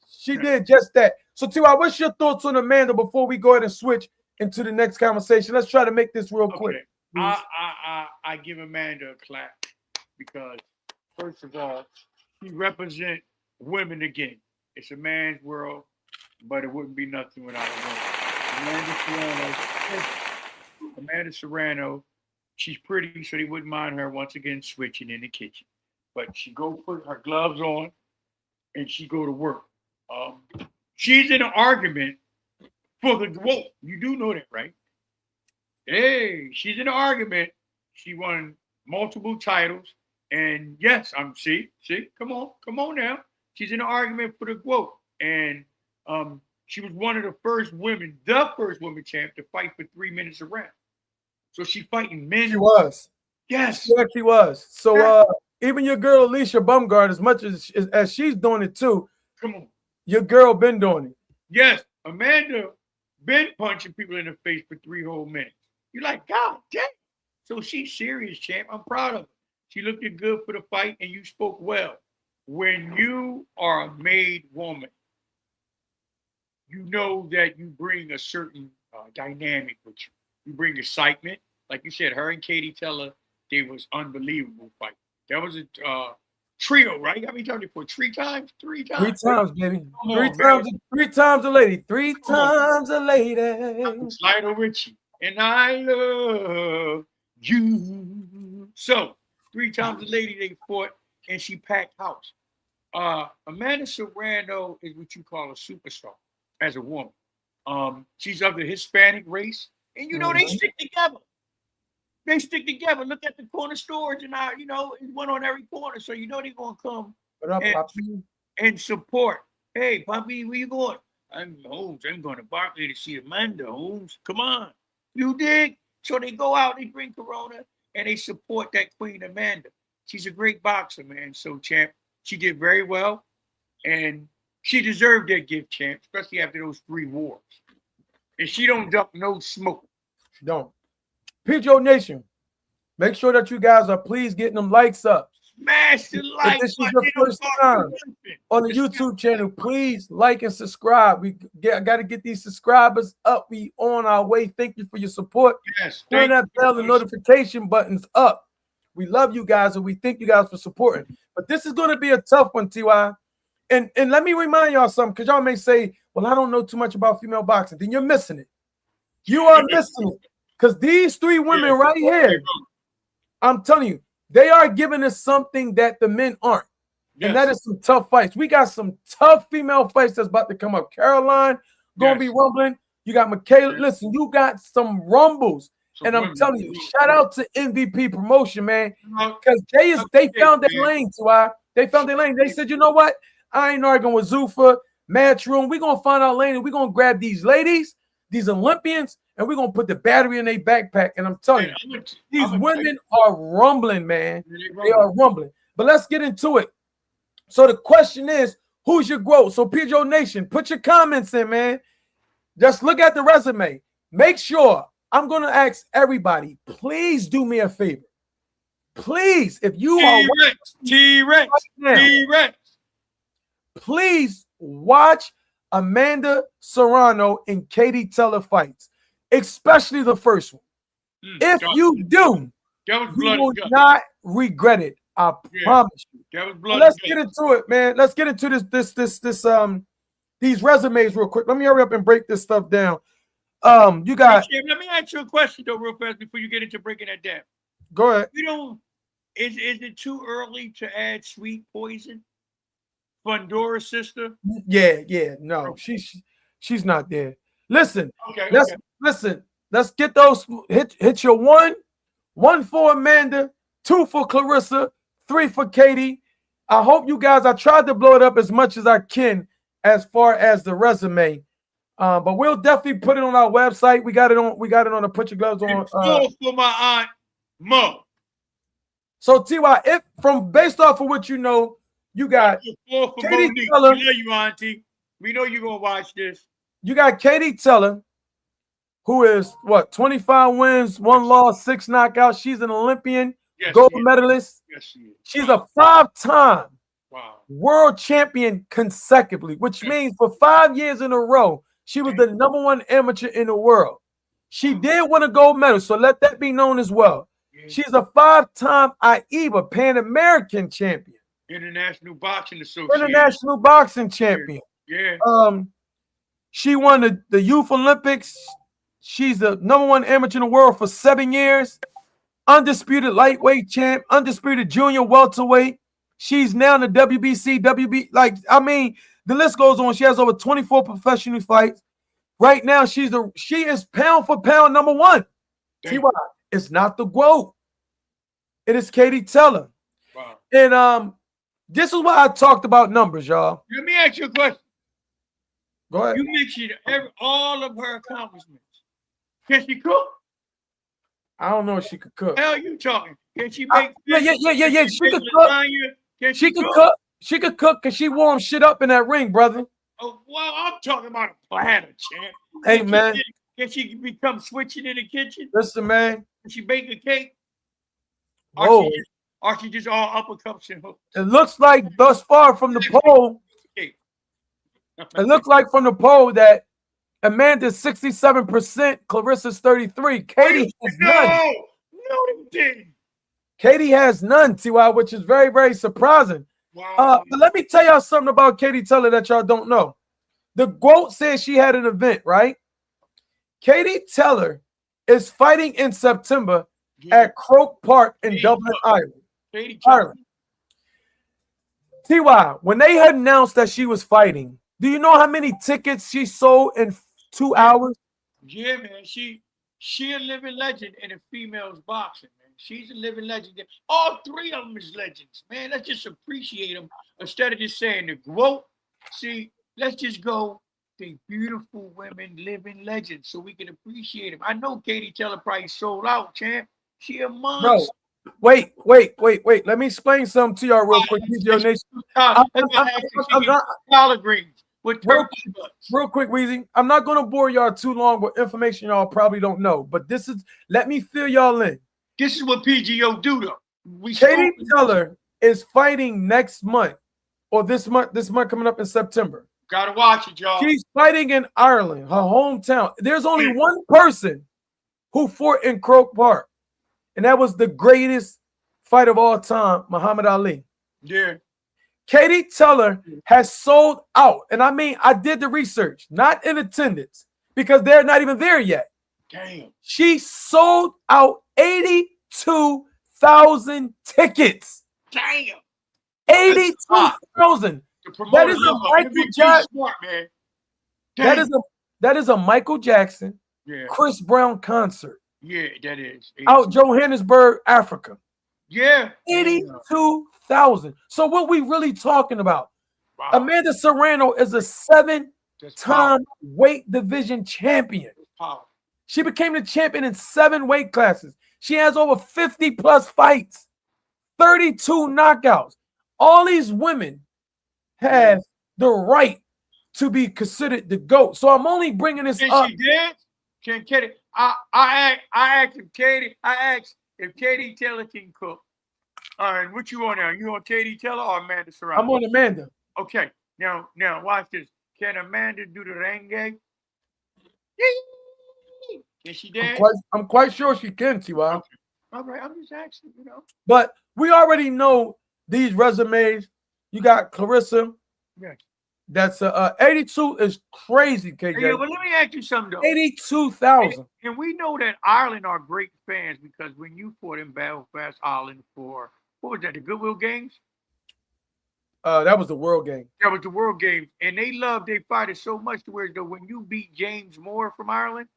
She did just that. So, T.Y., what's your thoughts on Amanda before we go ahead and switch into the next conversation? Let's try to make this real quick. I give Amanda a clap because, first of all, she represents women again. It's a man's world, but it wouldn't be nothing without a woman. Amanda Serrano, she's pretty, so they wouldn't mind her once again switching in the kitchen. But she go put her gloves on and she go to work. She's in an argument for the GWOAT. You do know that, right? Hey, she's in an argument. She won multiple titles. And yes, see, come on now. She's in an argument for the GWOAT. And she was one of the first women champ to fight for 3 minutes a round. So she fighting men. She was. Yes. She actually was. So even your girl Alicia Bumgard, as much as she's doing it too, come on. Your girl been doing it. Yes. Amanda been punching people in the face for 3 whole minutes. You're like, God damn. So she's serious, champ. I'm proud of her. She looked good for the fight, and you spoke well. When you are a made woman, you know that you bring a certain dynamic with you. You bring excitement. Like you said, her and Katie Teller, they was unbelievable fight. That was a trio, right? How many times for 3 times? 3 times? 3 times, baby. Three times a lady. 3 times a lady. Lionel Richie. And I love you. So 3 times a lady they fought, and she packed house. Amanda Serrano is what you call a superstar as a woman. She's of the Hispanic race, and you know they stick together. They stick together. Look at the corner stores, and it went on every corner, so you know they're gonna come and support. Hey, Poppy, where you going? I'm Holmes. I'm going to Barkley to see Amanda. Holmes, come on, you dig? So they go out, they drink Corona, and they support that Queen Amanda. She's a great boxer, man. So, champ, she did very well, and she deserved that gift, champ, especially after those 3 wars. And she don't dump no smoke. She don't. PGO Nation, make sure that you guys are please getting them likes up. Smash the like. If this is your first time on the YouTube channel, please like and subscribe. We got to get these subscribers up. We on our way. Thank you for your support. Yes. Turn that bell and notification buttons up. We love you guys and we thank you guys for supporting. But this is going to be a tough one, TY. And let me remind y'all something, because y'all may say, well, I don't know too much about female boxing. Then you're missing it. You are missing it. Because these three women right here, I'm telling you, they are giving us something that the men aren't. Yes. And that is some tough fights. We got some tough female fights that's about to come up. Caroline going to be rumbling. You got Michaela. Listen, you got some rumbles. And I'm telling you, shout out to MVP Promotion, man. Because they found their lane, TY. They found their lane. They said, you know what? I ain't arguing with Zuffa, Matchroom. We're going to find our lane and we're going to grab these ladies, these Olympians, and we're going to put the battery in their backpack. And I'm telling you, these women are rumbling, man. They are rumbling. But let's get into it. So the question is, who's your GWOAT? So PGO Nation, put your comments in, man. Just look at the resume. Make sure, I'm going to ask everybody, please do me a favor. Please, if you are T-Rex. Please watch Amanda Serrano and Katie Taylor fights, especially the first one. If you do, you will not regret it. I promise you. Let's get into it, man. Let's get into these resumes real quick. Let me hurry up and break this stuff down. You got. Let me ask you a question though, real fast before you get into breaking that down. Go ahead. Is it too early to add Sweet Poison? Fundora's sister? Yeah, no, she's not there. Listen, let's get those hit your one for Amanda, 2 for Claressa, 3 for Katie. I hope you guys, I tried to blow it up as much as I can as far as the resume. But we'll definitely put it on our website. We got it on the Put Your Gloves On. For my aunt Mo. So TY, based off of what you know, you got Katie Taylor. We know you, Auntie. We know you're gonna watch this. You got Katie Taylor, who is 25 wins, 1 loss, 6 knockouts. She's an Olympian, gold medalist. Yes, she is. She's a 5-time world champion consecutively, which means for 5 years in a row, she was the #1 amateur in the world. She did win a gold medal, so let that be known as well. She's a 5-time AIBA Pan American champion. International Boxing Association. International Boxing champion. Yeah. She won the Youth Olympics. She's the #1 amateur in the world for 7 years. Undisputed lightweight champ, undisputed junior welterweight. She's now in the WBC, the list goes on. She has over 24 professional fights. Right now, she is pound for pound #1. TY, it's not the GWOAT. It is Katie Taylor. Wow. And this is why I talked about numbers, y'all. Let me ask you a question. Go ahead. You mentioned all of her accomplishments. Can she cook? I don't know if she could cook. Hell, you talking? Can she make? Yeah. She could cook. She could cook. She could cook because she warms shit up in that ring, brother. Oh, well, I'm talking about a platter, champ. Hey, man. Can she become switching in the kitchen? Listen, man. Can she bake a cake? Oh. Or she just all uppercuts and hooks? It looks like thus far from the poll. It looks like from the poll that Amanda's 67%, Claressa's 33%. Katie has none. No, they didn't. Katie has none, TY, which is very, very surprising. Wow. But let me tell y'all something about Katie Taylor that y'all don't know. The GWOAT says she had an event, right? Katie Taylor is fighting in September at Croke Park in Dublin, Ireland. TY, when they had announced that she was fighting, do you know how many tickets she sold in 2 hours? Yeah, man. She a living legend in the females boxing, man. She's a living legend. All 3 of them is legends, man. Let's just appreciate them instead of just saying the GWOAT. See, let's just go the beautiful women living legends so we can appreciate them. I know Katie Taylor probably sold out, champ. She a monster. Bro, wait. Let me explain something to y'all real quick. Collard greens. with real quick, Weezy. I'm not gonna bore y'all too long with information y'all probably don't know, but let me fill y'all in. This is what PGO do though. Katie Taylor is fighting next month or this month coming up in September. Gotta watch it, y'all. She's fighting in Ireland, her hometown. There's only one person who fought in Croke Park, and that was the greatest fight of all time, Muhammad Ali. Yeah. Katie Taylor has sold out, and I mean, I did the research, not in attendance, because they're not even there yet. Damn. She sold out 82,000 tickets. Damn. 82,000. That is a Michael Jackson. Man. That is a Michael Jackson, Chris Brown concert. Yeah, that is. Out Johannesburg, Africa. Yeah. 82,000. So what we really talking about? Wow. Amanda Serrano is a 7-time weight division champion. She became the champion in 7 weight classes. She has over 50 plus fights, 32 knockouts. All these women have the right to be considered the GOAT. So I'm only bringing this up. She did? Can Katie? I asked if Katie Taylor can cook. All right, what you on now? You on Katie Taylor or Amanda Serrano? I'm on Amanda. Okay, now watch this. Can Amanda do the renge? Can she dance? I'm quite sure she can, T.Y. Okay. All right, I'm just asking, you know. But we already know these resumes. You got Claressa. Yeah. That's 82 is crazy, KJ. Yeah, but let me ask you something though. 82,000. And we know that Ireland are great fans because when you fought in Belfast, Ireland for what was that, the Goodwill Games? That was the World Game. That was the World Games. And they loved their fighters so much to where though when you beat James Moore from Ireland,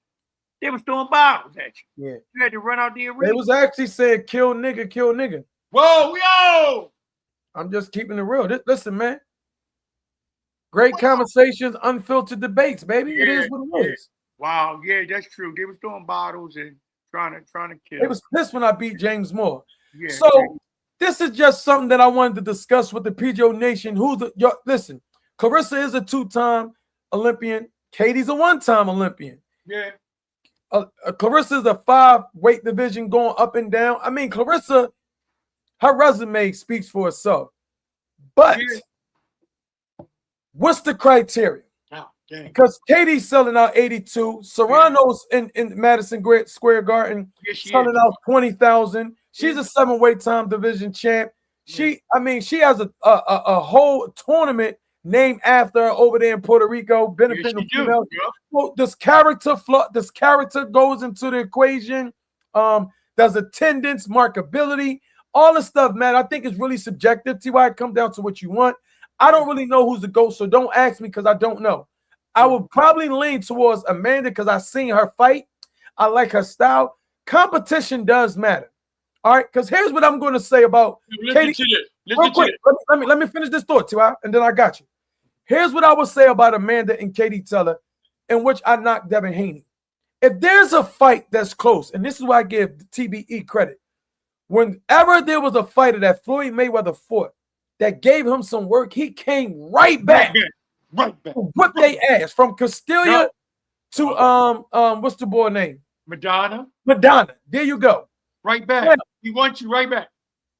they was throwing bottles at you. Yeah. You had to run out the arena. They was actually saying kill nigga, kill nigga. Whoa. I'm just keeping it real. Listen, man. Great conversations, unfiltered debates, baby. It is what it is. Wow, yeah, that's true. They was throwing bottles and trying to kill. They was pissed when I beat James Moore. Yeah. So this is just something that I wanted to discuss with the PGO Nation. Listen, Claressa is a 2-time Olympian. Katie's a 1-time Olympian. Yeah. Claressa is a 5 weight division going up and down. I mean, Claressa, her resume speaks for itself. But what's the criteria? Because Katie's selling out 82. Serrano's in Madison Square Garden selling out 20,000. She's a 7-weight time division champ. She has a whole tournament named after her over there in Puerto Rico, benefiting females. So this character goes into the equation. There's attendance, markability, all the stuff, man. I think it's really subjective. T.Y. It comes down to what you want. I don't really know who's the GOAT, so don't ask me because I don't know. I would probably lean towards Amanda because I've seen her fight. I like her style. Competition does matter. All right, because here's what I'm going to say about Katie. Real quick, let me finish this thought, T.Y., and then I got you. Here's what I would say about Amanda and Katie Taylor, in which I knocked Devin Haney. If there's a fight that's close, and this is why I give TBE credit, whenever there was a fighter that Floyd Mayweather fought that gave him some work, he came right back. Whip they ass from Castilla to what's the boy name? Madonna. There you go. Right back. He wants you right back.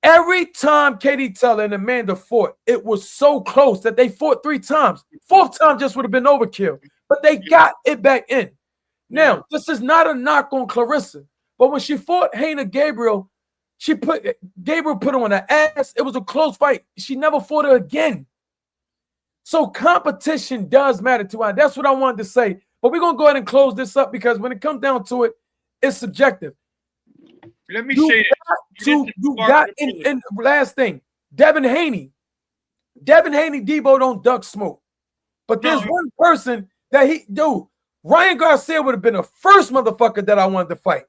Every time Katie Taylor and Amanda fought, it was so close that they fought 3 times. 4th time just would have been overkill, but they got it back in. Now, this is not a knock on Claressa, but when she fought Hannah Gabriel, Gabriel put her on her ass. It was a close fight. She never fought her again. So competition does matter to her. That's what I wanted to say. But we're gonna go ahead and close this up because when it comes down to it, it's subjective. Let me say and last thing, Devin Haney, Debo don't duck smoke. But there's one person that Ryan Garcia would have been the first motherfucker that I wanted to fight.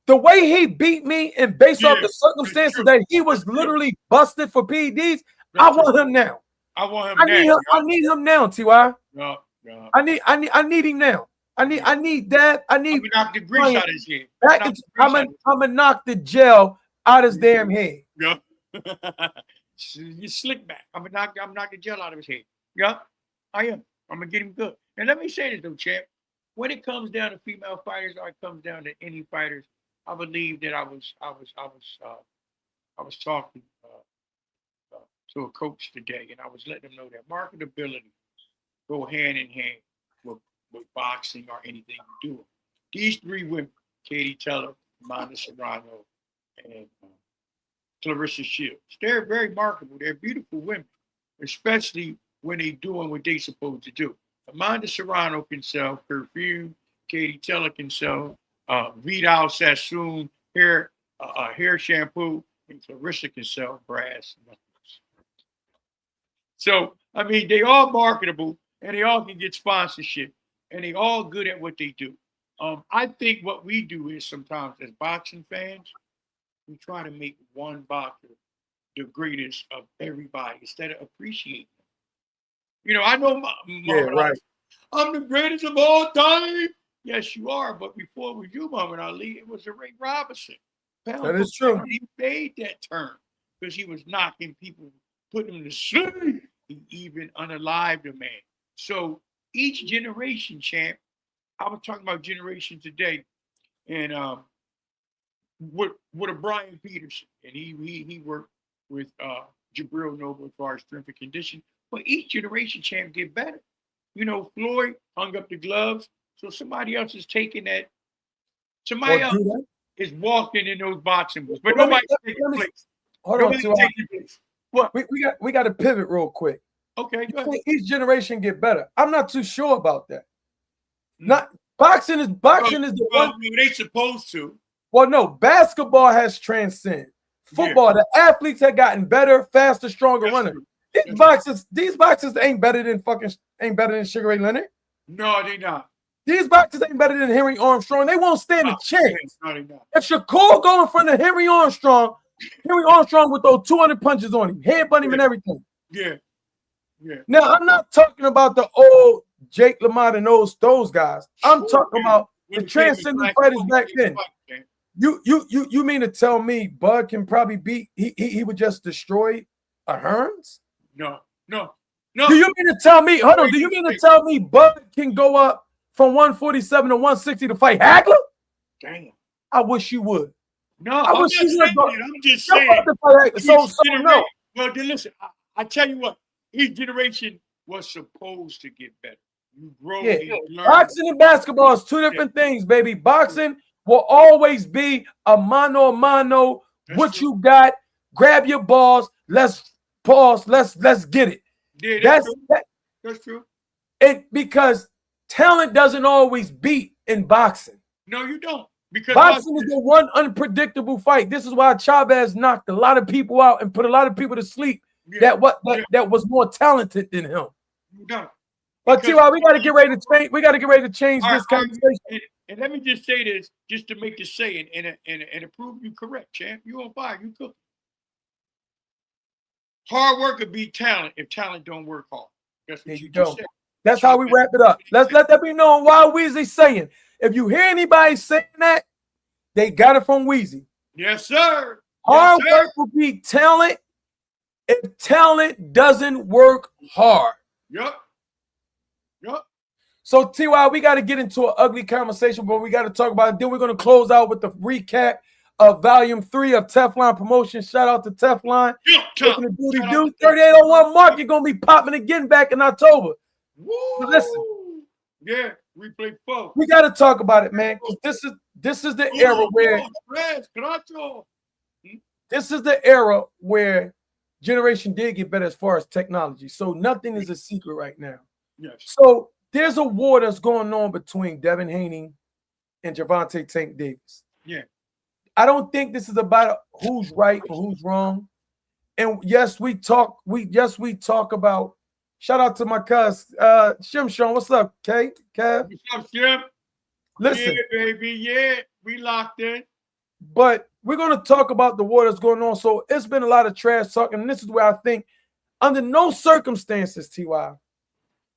The way he beat me and based off the circumstances that he was literally busted for PEDs, I want him now. I need him now, T.Y. No. I need him now. I need that. I'm gonna knock the grease out of his head. I'm gonna knock the gel out of his damn head. Yeah. You slick back. I'm gonna knock the gel out of his head. Yeah, I am. I'm gonna get him good. And let me say this though, champ. When it comes down to female fighters, or it comes down to any fighters, I believe that I was talking to a coach today, and I was letting them know that marketability go hand in hand with boxing or anything you do. These three women, Katie Teller, Amanda Serrano, and Claressa Shields, they're very marketable. They're beautiful women, especially when they're doing what they're supposed to do. Amanda Serrano can sell perfume. Katie Teller can sell Vidal Sassoon hair shampoo, and Claressa can sell brass knuckles. So, I mean, they all marketable, and they all can get sponsorship, and they all good at what they do. I think what we do is sometimes as boxing fans, we try to make one boxer the greatest of everybody instead of appreciating them. You know, I know right. I'm the greatest of all time. Yes, you are. But before it was you, Muhammad Ali, it was Ray Robinson. That is true. He made that term because he was knocking people, putting them to sleep. He even unalived a man. So each generation, champ, I was talking about generation today, and with a Brian Peterson, and he worked with Jabril Noble as far as strength and conditioning. But each generation, champ, get better. You know, Floyd hung up the gloves, so somebody else is taking that. Somebody else is walking in those boxing boots, but nobody's taking place. Hold on, what? We got to pivot real quick. Okay, go ahead. Each generation get better. I'm not too sure about that. Not boxing is the one they supposed to. Well, no, basketball has transcended. Football, the athletes have gotten better, faster, stronger runners. These boxers ain't better than Sugar Ray Leonard. No, they not. These boxers ain't better than Henry Armstrong. They won't stand a chance. No, they not. If Shakur go in front of Henry Armstrong would throw 200 punches on him, headbutt him and everything. Yeah. Now, I'm not talking about the old Jake LaMotta and those guys. I'm talking about the transcendent fighters back then. You mean to tell me Bud can probably beat he would just destroy a Hearns? No. Do you mean to tell me? Hold on. Do you mean to tell me Bud can go up from 147 to 160 to fight Hagler? Damn. I wish you would. No, I'm just saying. So no. Well, then listen. I tell you what. Each generation was supposed to get better. You grow. Yeah. Boxing and basketball is two different things, baby. Boxing will always be a mano a mano. What true. You got? Grab your balls. Let's pause. Let's get it. Yeah, that's true. Because talent doesn't always beat in boxing. No, you don't. Because boxing is the one unpredictable fight. This is why Chavez knocked a lot of people out and put a lot of people to sleep. That was more talented than him. No. But T.Y., we got to get ready to change. We got to get ready to change this conversation. And let me just say this, just to make this say and to prove you correct, champ. You on fire. You cook. Hard work could beat talent if talent don't work hard. That's what you just said. That's how we wrap it up. Let's let that be known. Why Weezy saying? If you hear anybody saying that, they got it from Weezy. Yes, sir. Hard work will beat talent if talent doesn't work hard. Yep. So, T.Y., we got to get into an ugly conversation, but we got to talk about it. Then we're going to close out with the recap of Volume 3 of Teflon Promotion. Shout out to Teflon. Looking to do 3801 market going to be popping again back in October. Woo! So listen. Yeah, replay 4. We got to talk about it, man. This is the era where this is the era where generation did get better as far as technology. So nothing is a secret right now. Yes. So there's a war that's going on between Devin Haney and Gervonta Tank Davis. Yeah. I don't think this is about who's right or who's wrong. And yes, we talk about. Shout out to my cuz Shim Sean. What's up, Kay? Kev? What's up, Shim? Listen, yeah, baby. Yeah, we locked in. But we're going to talk about the war that's going on. So it's been a lot of trash talking. And this is where I think, under no circumstances, T.Y.,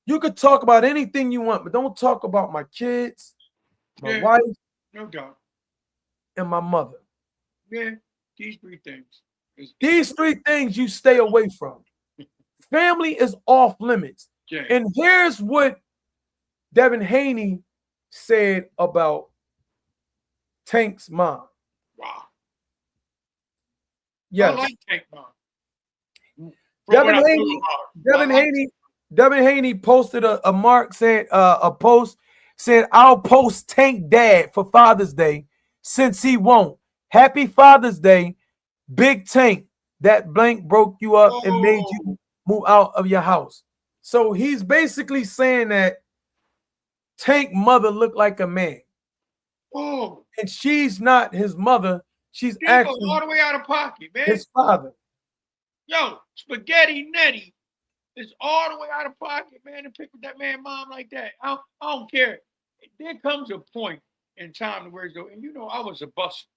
you could talk about anything you want, but don't talk about my kids, my wife, no doubt, and my mother. Yeah, these three things. These three things you stay away from. Family is off limits. Yeah. And here's what Devin Haney said about Tank's mom. Wow. Yes. I like Tank Mom. Devin Haney posted a post said, "I'll post Tank Dad for Father's Day since he won't. Happy Father's Day, Big Tank. That blank broke you up and made you move out of your house." So he's basically saying that Tank mother looked like a man. Oh. And she's not his mother. She's He actually goes all the way out of pocket, man. his father. Yo, Spaghetti Nettie is all the way out of pocket, man, to pick with that man mom like that. I don't care. There comes a point in time where it's and you know I was a buster.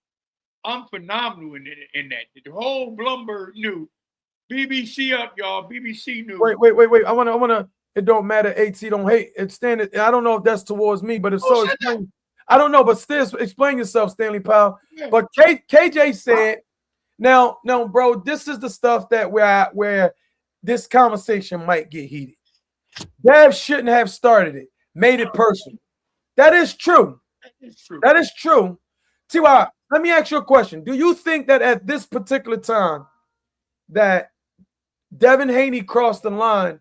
I'm phenomenal in that. The whole Bloomberg knew. BBC up, y'all. BBC knew. Wait. I wanna. It don't matter. AT don't hate. It's Stanley. I don't know if that's towards me, but it's so explain. I don't know, but still explain yourself, Stanley Powell. Yeah. But KJ said, now, bro, this is the stuff that where this conversation might get heated. Dev shouldn't have started it, made it personal. That is true. That is true. T.Y., let me ask you a question. Do you think that at this particular time that Devin Haney crossed the line,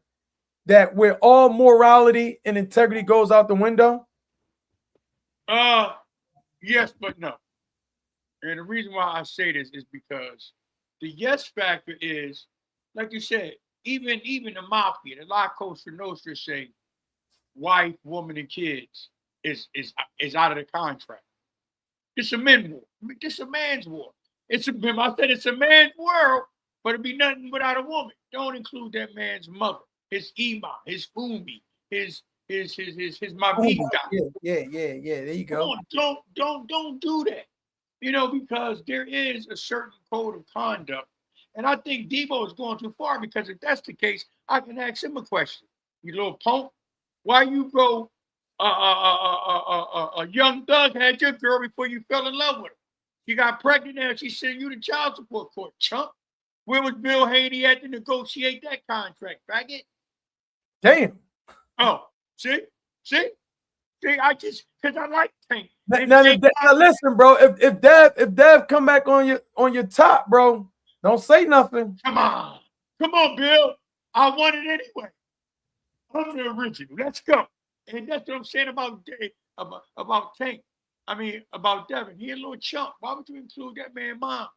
that where all morality and integrity goes out the window? Yes, but no. And the reason why I say this is because the yes factor is, like you said, even the mafia, the La Cosa Nostra say wife, woman, and kids is out of the contract. It's a men's war. It's a man's war. I said it's a man's world, but it'd be nothing without a woman. Don't include that man's mother, his Ima, his Umi, his Mavita. Yeah. There you go. Don't do that. You know, because there is a certain code of conduct. And I think Debo is going too far, because if that's the case, I can ask him a question. You little punk, why you go a young thug had your girl before you fell in love with her? You got pregnant and she sent you to child support court, chump. Where was Bill Haney at to negotiate that contract, faggot? Damn. Oh, see, I just, because I like Tank. Now, listen, bro. If Dev come back on your top, bro, don't say nothing. Come on, Bill. I want it anyway. I'm the original. Let's go. And that's what I'm saying about Tank. I mean, about Devin. He a little chump. Why would you include that man mom?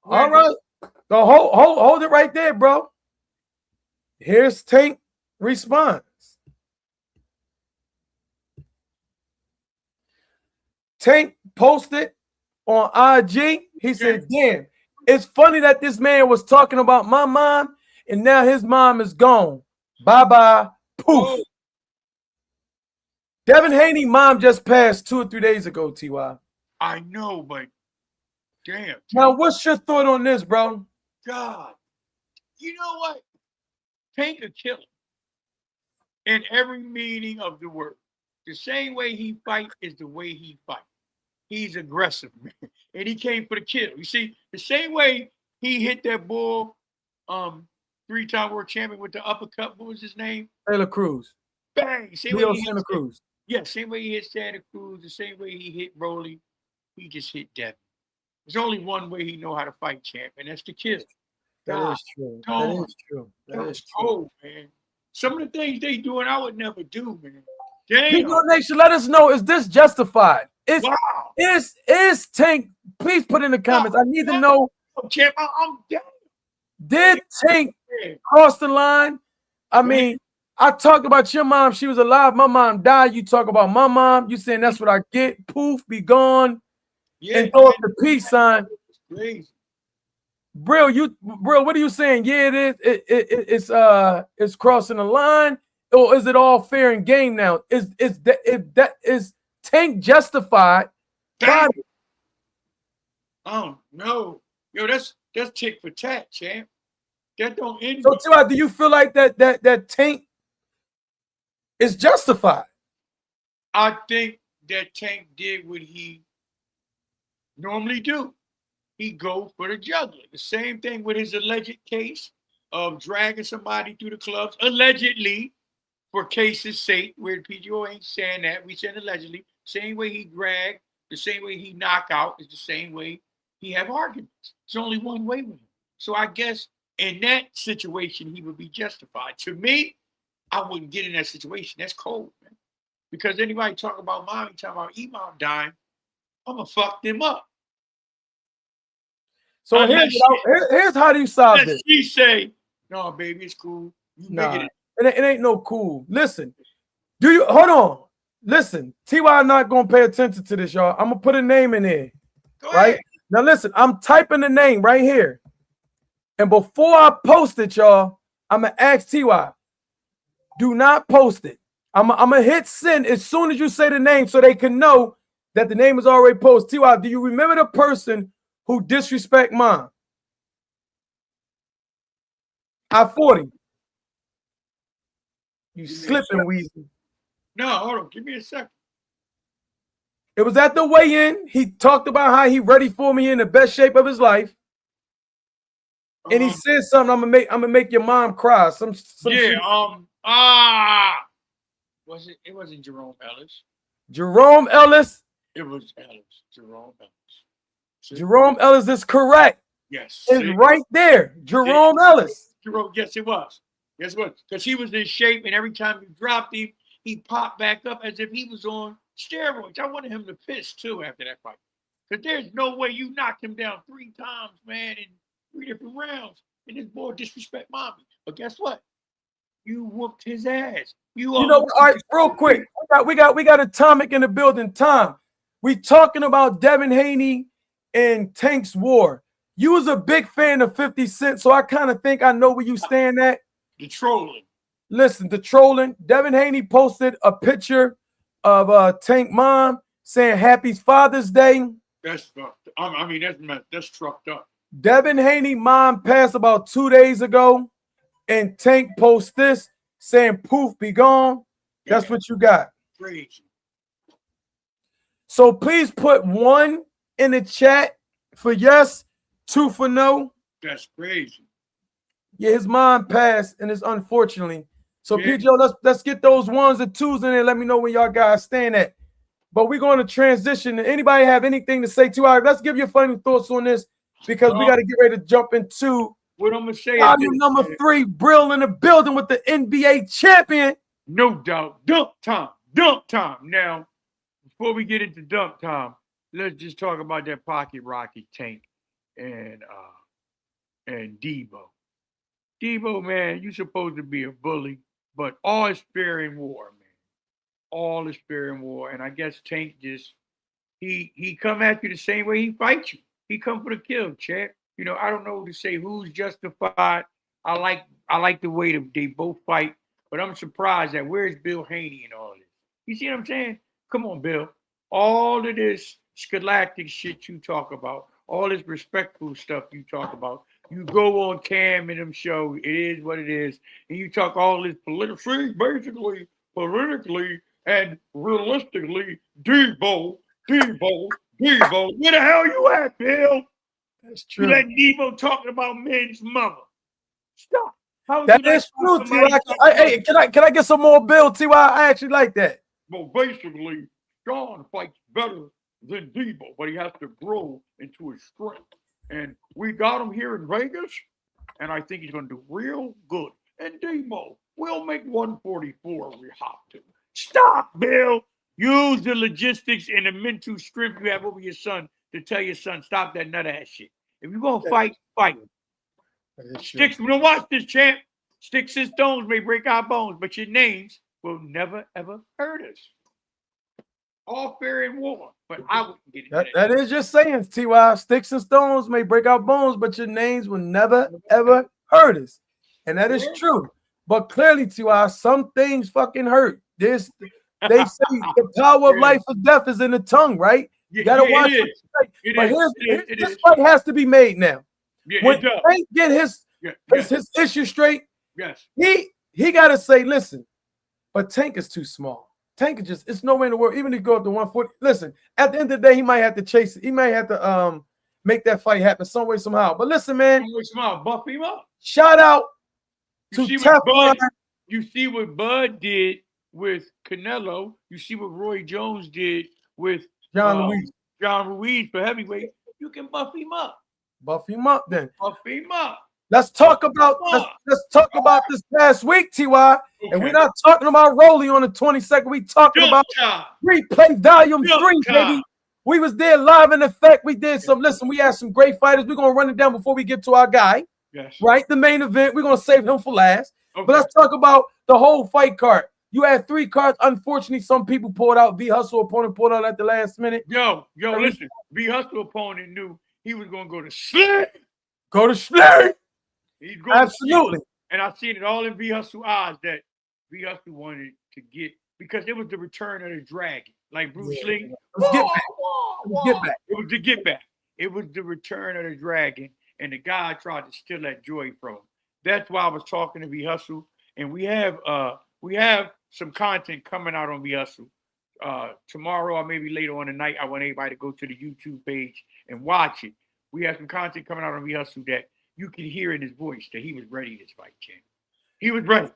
All right. So hold it right there, bro. Here's Tank response. Tank posted on IG. He said, "Damn, it's funny that this man was talking about my mom, and now his mom is gone. Bye-bye. Poof." Oh. Devin Haney mom just passed 2 or 3 days ago, T.Y. I know, but damn. Now, what's your thought on this, bro? God, you know what? Tank a killer in every meaning of the word. The same way he fight is the way he fight. He's aggressive, man. And he came for the kill. You see, the same way he hit that bull, 3-time world champion with the uppercut. What was his name? Taylor Cruz. Bang. Santa Cruz. Yeah, same way he hit Santa Cruz, the same way he hit Broly, he just hit Devin. There's only one way he know how to fight, champ, and that's to kill. That is true. That is true. Cold, man. Some of the things they doing, I would never do, man. Damn. People Nation, let us know, is this justified? Wow. Is Tank? Please put in the comments. I need to know. Champ, I'm down. Did Tank cross the line? I mean, I talked about your mom. She was alive. My mom died. You talk about my mom. You saying that's what I get. Poof, be gone. Yeah, and throw up the peace sign. Crazy. Brill, what are you saying? Yeah, it is. It's crossing the line, or is it all fair and game now? Is Tank justified? Oh no, yo, that's tick for tat, champ. That don't end. So, T.Y., do you feel like that Tank is justified? I think that Tank did what he normally do. He go for the jugular. The same thing with his alleged case of dragging somebody through the clubs, allegedly. for case's sake, where PGO ain't saying that, we said allegedly, same way he dragged, the same way he knock out is the same way he have arguments. It's only one way with him. So I guess in that situation, he would be justified. To me, I wouldn't get in that situation. That's cold, man. Because anybody talk about mommy, talking about Imam dying, I'm going to fuck them up. So here's how do you solve this. She say, no, baby, it's cool. You nah, it ain't no cool. Listen, hold on. Listen, TY not going to pay attention to this, y'all. I'm going to put a name in there. Go right? ahead. Now, listen, I'm typing the name right here. And before I post it, y'all, I'm going to ask TY, do not post it. I'm going to hit send as soon as you say the name so they can know that the name is already posted. TY, do you remember the person who disrespect mom? I 40. You slipping, Weezy. No, hold on. Give me a second. It was at the weigh-in. He talked about how he ready for me in the best shape of his life. And he said something, I'm gonna make your mom cry. Some yeah, shit. It wasn't Jerome Ellis. Jerome Ellis. It was Ellis. Jerome Ellis. Jerome Ellis is correct. Yes. It's right there. Jerome Ellis. Jerome, yes, it was. Yes, it was. Because he was in shape, and every time you dropped him, he popped back up as if he was on steroids. I wanted him to piss too after that fight. Because there's no way you knocked him down 3 times, man, in 3 different rounds. And this boy disrespect mommy. But guess what? You whooped his ass. You know, all right, real quick. We got Atomic in the building. Tom, we talking about Devin Haney and Tank's war. You was a big fan of 50 Cent, so I kind of think I know where you stand at. The trolling. Listen, the trolling. Devin Haney posted a picture of Tank mom saying Happy Father's Day. That's fucked. I mean, that's trucked up. Devin Haney mom passed about 2 days ago, and Tank posts this saying poof, be gone. That's what you got. Crazy. So please put 1 in the chat for yes, 2 for no. That's crazy. Yeah, his mom passed, and it's unfortunately. So PGO, let's get those 1s and 2s in there. Let me know where y'all guys stand at. But we're going to transition. Anybody have anything to say to our? Let's give your final thoughts on this because we got to get ready to jump into what I'm gonna say. Number 3, Brill in the building with the NBA champion. No doubt. Dunk time. Dunk time. Now, before we get into dunk time, let's just talk about that pocket rocket Tank and Debo. Debo, man, you supposed to be a bully, but all is fair in war, man. All is fair in war. And I guess Tank just he come at you the same way he fights you. He come for the kill, champ. You know, I don't know to say who's justified. I like the way they both fight, but I'm surprised that where's Bill Haney and all this? You see what I'm saying? Come on, Bill. All of this scholastic shit you talk about, all this respectful stuff you talk about, you go on Cam and them show, it is what it is, and you talk all this politically and realistically, Debo. Where the hell you at, Bill? That's true. You let Debo talking about men's mother. Stop. That is true, T.Y. Hey, can I get some more Bill, T.Y.? I actually like that. Well, basically, Sean fights better than Debo, but he has to grow into his strength. And we got him here in Vegas, and I think he's going to do real good. And Debo will make 144 if we have to. Stop, Bill. Use the logistics and the mental strength you have over your son to tell your son, stop that nut ass shit. If you're going to fight, fight. Sticks, don't watch this, champ. Sticks and stones may break our bones, but your names will never, ever hurt us. All fair in war, but I wouldn't get it. That is just saying, T.Y. Sticks and stones may break our bones, but your names will never, ever hurt us. And that is true. But clearly, T.Y., some things fucking hurt. They say the power of life or death is in the tongue, right? You got to watch it. But this fight has to be made now. Yeah, when Tank get his issue straight, he got to say, listen, but Tank is too small. Tank is just, it's no way in the world, even if you go up to 140. Listen, at the end of the day, he might have to chase it. He might have to make that fight happen some way, somehow. But listen, man. Buff him up. Shout out to Teflon. You see what Bud did with Canelo. You see what Roy Jones did with John Ruiz for heavyweight. You can buff him up. Buff him up then. Buff him up. Let's talk about this past week, TY. Okay. And we're not talking about Rolly on the 22nd. We talking about replay volume 3, baby. We was there live in effect. We did some. Listen, we had some great fighters. We're gonna run it down before we get to our guy. Yes. Right, the main event. We're gonna save him for last. Okay. But let's talk about the whole fight card. You had 3 cards. Unfortunately, some people pulled out. V Hustle opponent pulled out at the last minute. Listen. V Hustle opponent knew he was gonna go to sleep. Go to sleep. He's going absolutely. And I've seen it all in V Hustle eyes that V Hustle wanted to get, because it was the return of the dragon, like Bruce Lee. Let's get back. It was the get back. It was the return of the dragon, and the guy tried to steal that joy from him. That's why I was talking to V Hustle, and we have some content coming out on V Hustle tomorrow or maybe later on tonight. I want everybody to go to the YouTube page and watch it. We have some content coming out on V Hustle that you can hear in his voice that he was ready this fight, champ. He was ready.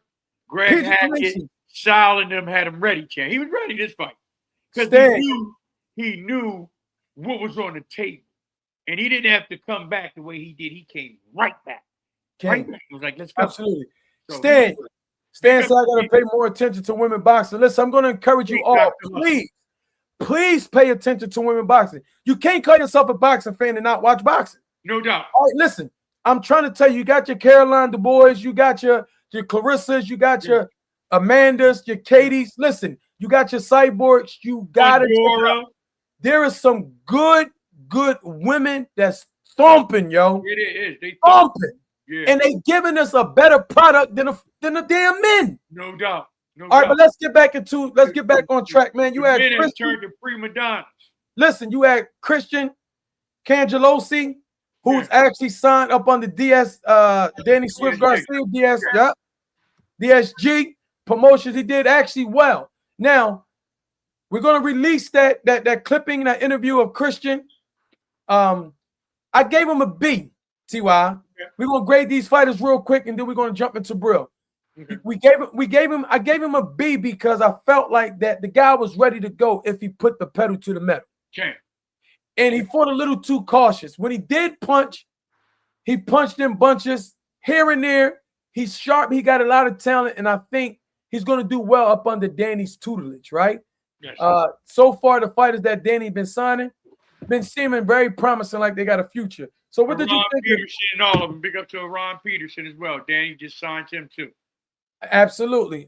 Greg Hackett, Sal, and them had him ready, champ. He was ready this fight because he knew what was on the table, and he didn't have to come back the way he did. He came right back. Right back. He was like, "Let's go." Absolutely. So Stan said I got to pay more attention to women boxing. Listen, I'm going to encourage you all, please pay attention to women boxing. You can't call yourself a boxing fan and not watch boxing. No doubt. All right, listen. I'm trying to tell you, you got your Caroline Du Bois, you got your Claressas, you got your Amandas, your Katies. Listen, you got your Cyborgs. You got it. There is some good women that's thumping, yo. It is. They thumping. Yeah. And they giving us a better product than the damn men. No doubt. All right, but let's get back on track, man. You had Christian turned to prima donnas. Listen, you had Christian Cangelosi, who's actually signed up on the Danny Swift Garcia DSG promotions. He did actually well. Now we're gonna release that clipping, that interview of Christian. I gave him a B, TY. We're gonna grade these fighters real quick, and then we're gonna jump into Brill. I gave him a B because I felt like that the guy was ready to go if he put the pedal to the metal. Okay. And he fought a little too cautious. When he did punch, he punched in bunches here and there. He's sharp. He got a lot of talent, and I think he's going to do well up under Danny's tutelage, right? Yes. So far, the fighters that Danny been signing been seeming very promising, like they got a future. So what did you think? Peterson and all of them. Big up to Ron Peterson as well. Danny just signed him too. Absolutely.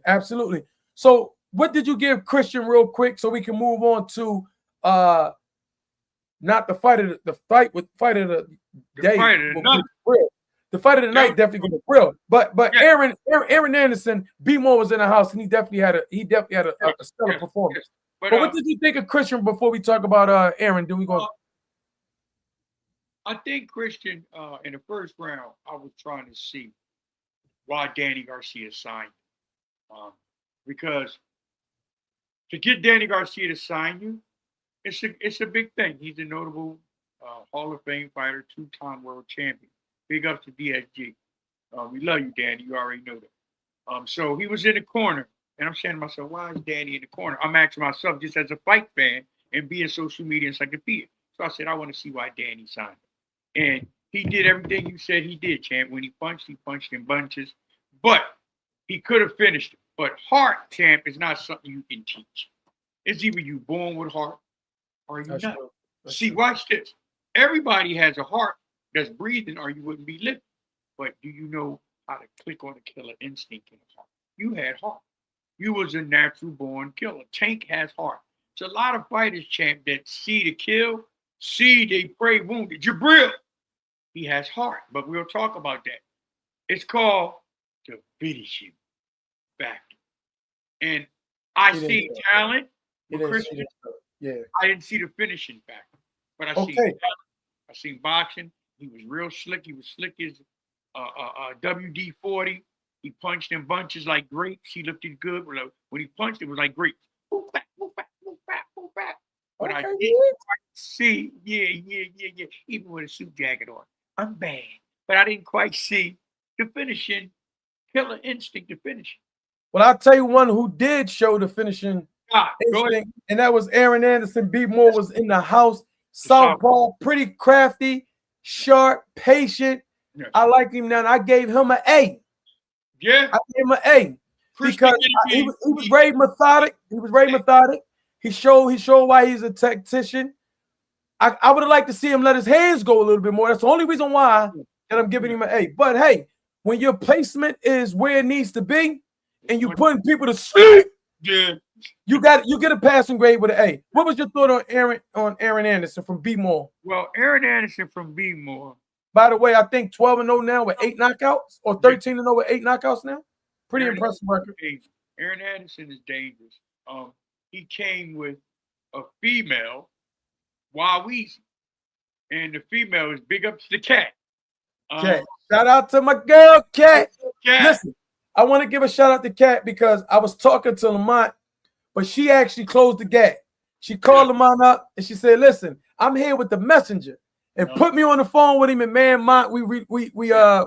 So what did you give Christian real quick so we can move on to not the fight of the fight of the day. The fight of the night definitely going to grill. But Aaron Anderson, B-Mo was in the house, and he definitely had a stellar performance. But what did you think of Christian before we talk about Aaron? Do we go? I think Christian in the first round, I was trying to see why Danny Garcia signed because to get Danny Garcia to sign you, it's a big thing. He's a notable Hall of Fame fighter, 2-time world champion. Big up to DSG. We love you, Danny. You already know that. So he was in the corner, and I'm saying to myself, why is Danny in the corner? I'm asking myself just as a fight fan and being social media encyclopedia. So I said, I want to see why Danny signed him. And he did everything you said he did, champ. When he punched in bunches. But he could have finished it. But heart, champ, is not something you can teach. It's either you born with heart or you not. See, watch this. Everybody has a heart that's breathing or you wouldn't be living. But do you know how to click on the killer instinct in the heart? You had heart. You was a natural born killer. Tank has heart. It's a lot of fighters, champ, that see the kill, see they pray wounded. Jabril, he has heart, but we'll talk about that. It's called the finishing factor. And I see talent. I didn't see the finishing factor, but I see talent. I seen boxing. He was real slick. He was slick as WD-40. He punched in bunches like grapes. He looked good. When he punched, it was like grapes. Move back, move back, move back, move back. But I didn't quite see, even with a suit jacket on. I'm bad. But I didn't quite see the finishing, killer instinct to finish. Well, I'll tell you one who did show the finishing instinct, and that was Aaron Anderson. B. Moore was in the house. Southpaw, pretty crafty, sharp, patient. Yes. I like him now. I gave him an A. Yeah. I gave him an A because he was very methodic. He was very methodic. He showed why he's a tactician. I would have liked to see him let his hands go a little bit more. That's the only reason why that I'm giving him an A. But hey, when your placement is where it needs to be and you're putting people to sleep, you get a passing grade with an A. What was your thought on Aaron Anderson from B. Moore? Well, Aaron Anderson from B. Moore. By the way, I think 12-0 now with 8 knockouts, or 13-0 with 8 knockouts now. Pretty impressive record. Aaron Anderson is dangerous. He came with a female, Waweezy, and the female is big up to the cat. Shout out to my girl, Cat. Listen, I want to give a shout out to Cat because I was talking to Lamont, but she actually closed the gap. She called Lamont up and she said, "Listen, I'm here with the messenger," and put me on the phone with him. And man, we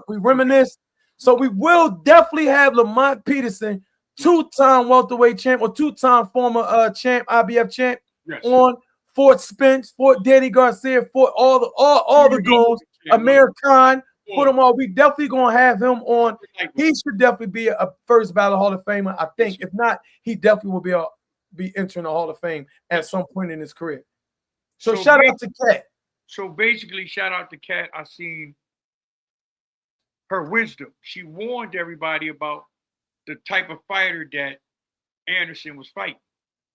reminisce. So we will definitely have Lamont Peterson, 2-time welterweight champ or 2-time former champ, IBF champ, on Fort Spence, Fort Danny Garcia, Fort all the goals, Amir Khan. Put them all. We definitely gonna have him on. He should definitely be a first ballot Hall of Famer. I think. If not, he definitely will be entering the Hall of Fame at some point in his career. So shout out to Kat. So basically, shout out to Kat. I seen her wisdom. She warned everybody about the type of fighter that Anderson was fighting.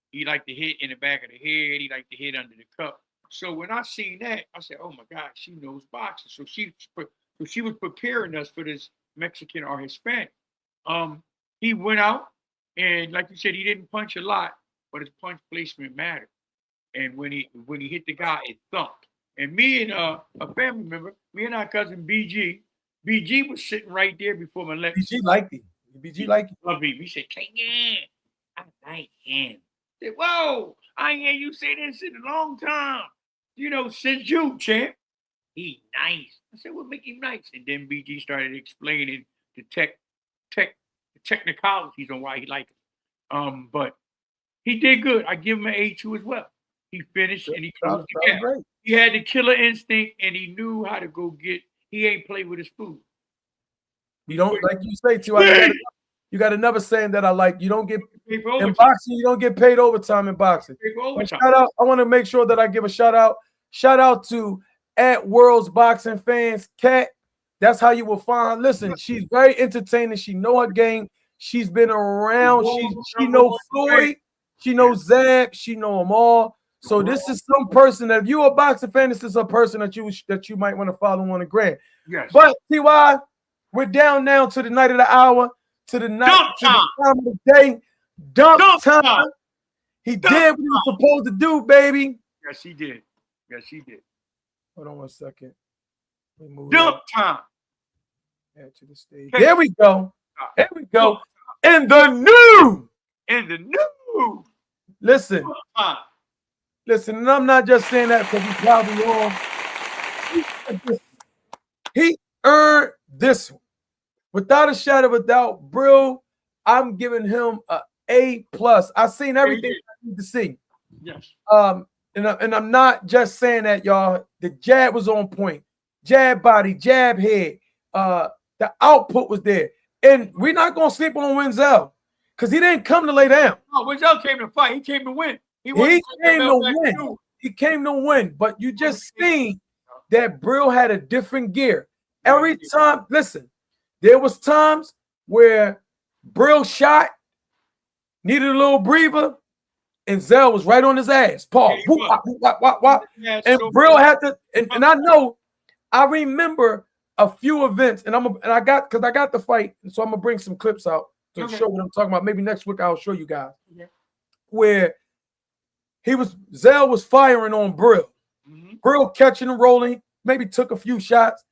He liked to hit in the back of the head. He liked to hit under the cup. So when I seen that, I said, "Oh my God, she knows boxing." So she was preparing us for this Mexican or Hispanic. He went out and, like you said, he didn't punch a lot, but his punch placement mattered. And when he hit the guy, it thumped. And me and a family member, me and our cousin BG was sitting right there before my left. BG liked him. BG liked him. Love him. He said, "King, I like him." I said, "Whoa, I ain't hear you say this in a long time. Since you, champ. He nice." I said, "What make him nice?" And then BG started explaining the technicalities on why he liked him. But he did good. I give him an A2 as well. He finished and he closed the gap. He had the killer instinct and he knew how to go get. He ain't play with his food. You don't, like you say, too. You got another saying that I like. You don't get in boxing. You don't get paid overtime in boxing. Shout out! I want to make sure that I give a shout out. Shout out to at World's Boxing Fans, Kat. That's how you will find her. Listen, she's very entertaining. She know her game. She's been around. She knows Floyd. She knows Zab. She know them all. So this is some person that if you're a boxing fan, this is a person that you might want to follow on the gram. Yes. But TY, we're down now to the night of the hour, to the night, to the time of the day. Dump time. He did what he was supposed to do, baby. Yes, he did. Yes, he did. Hold on one second. Dump time. Add to the stage. There we go. There we go. In the new. Listen. Listen, and I'm not just saying that because he's probably on. He earned this one. Without a shadow of a doubt, Brill, I'm giving him an A+. I've seen everything I need to see. Yes. And I'm not just saying that, y'all. The jab was on point. Jab body, jab head. The output was there. And we're not going to sleep on Wenzel because he didn't come to lay down. No, Wenzel came to fight. He came to win. He came to win. He came to win. But you just seen that Brill had a different gear. Every time, listen, there was times where Brill shot, needed a little breather, and Zell was right on his ass. Paul, and Brill had to, and I know, I remember a few events, and I got the fight, and so I'm gonna bring some clips out to show what I'm talking about. Maybe next week I'll show you guys where Zell was firing on Brill. Brill catching and rolling, maybe took a few shots,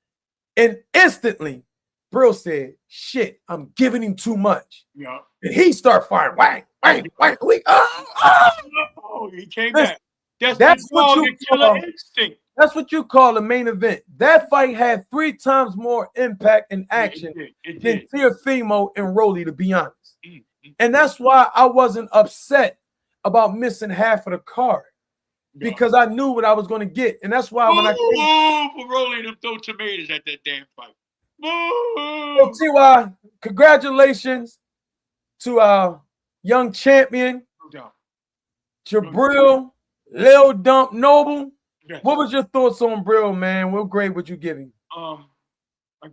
and instantly Brill said, "Shit, I'm giving him too much." Yeah. And he started firing. Wang. He came back. That's what you call a main event. That fight had 3 times more impact and action than Teofimo and Rolly, to be honest. And that's why I wasn't upset about missing half of the card. Because I knew what I was going to get. And that's why when I came... for rolling them throw tomatoes at that damn fight. Well, T.Y., congratulations to our young champion, Jabril Lil Dump Noble. Yes. What was your thoughts on Brill, man? What grade would you give him? I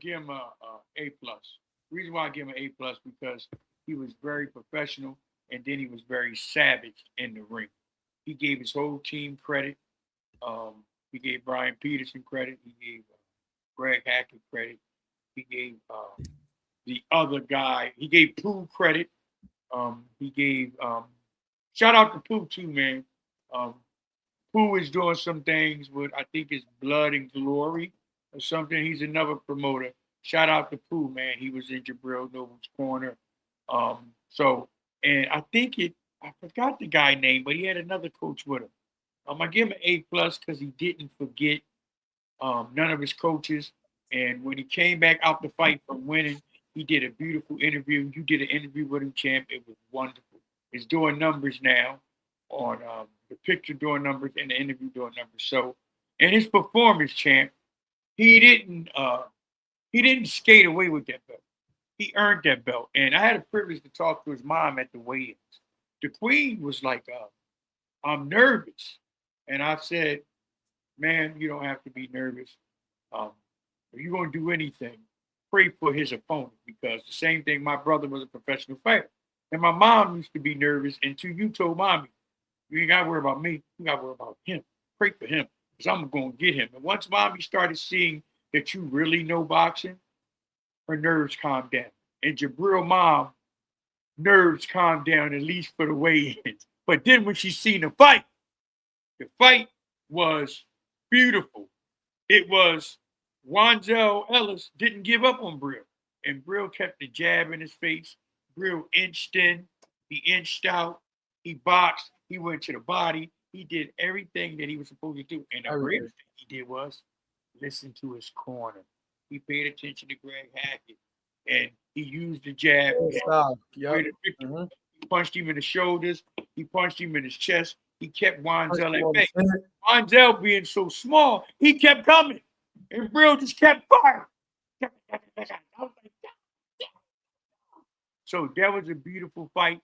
give him a A+. The reason why I give him an A+ because he was very professional and then he was very savage in the ring. He gave his whole team credit. He gave Brian Peterson credit. He gave Greg Hackett credit. He gave the other guy. He gave Pooh credit. He gave shout out to Pooh too, man. Pooh is doing some things with I think it's Blood and Glory or something. He's another promoter. Shout out to Pooh, man. He was in Jabril Noble's corner. And I think I forgot the guy's name, but he had another coach with him. I give him an A+ because he didn't forget none of his coaches. And when he came back out the fight from winning, he did a beautiful interview. You did an interview with him, champ. It was wonderful. It's doing numbers now on the picture doing numbers and the interview doing numbers. So, and his performance, champ, he didn't skate away with that belt. He earned that belt. And I had a privilege to talk to his mom at the weigh-ins. The queen was like, I'm nervous. And I said, man, you don't have to be nervous. If you're going to do anything, pray for his opponent, because the same thing, my brother was a professional fighter. And my mom used to be nervous until you told mommy, you ain't got to worry about me. You got to worry about him. Pray for him, because I'm going to get him. And once mommy started seeing that you really know boxing, her nerves calmed down. And Jabril mom, nerves calmed down, at least for the weigh-ins. But then when she seen the fight was beautiful. It was Wanzel Ellis didn't give up on Brill. And Brill kept the jab in his face. Brill inched in. He inched out. He boxed. He went to the body. He did everything that he was supposed to do. And the greatest thing he did was listen to his corner. He paid attention to Greg Hackett. And he used the jab. He punched him in the shoulders. He punched him in his chest. He kept Wanzel at bay. Wanzel being so small, he kept coming. And Brill just kept firing. So that was a beautiful fight.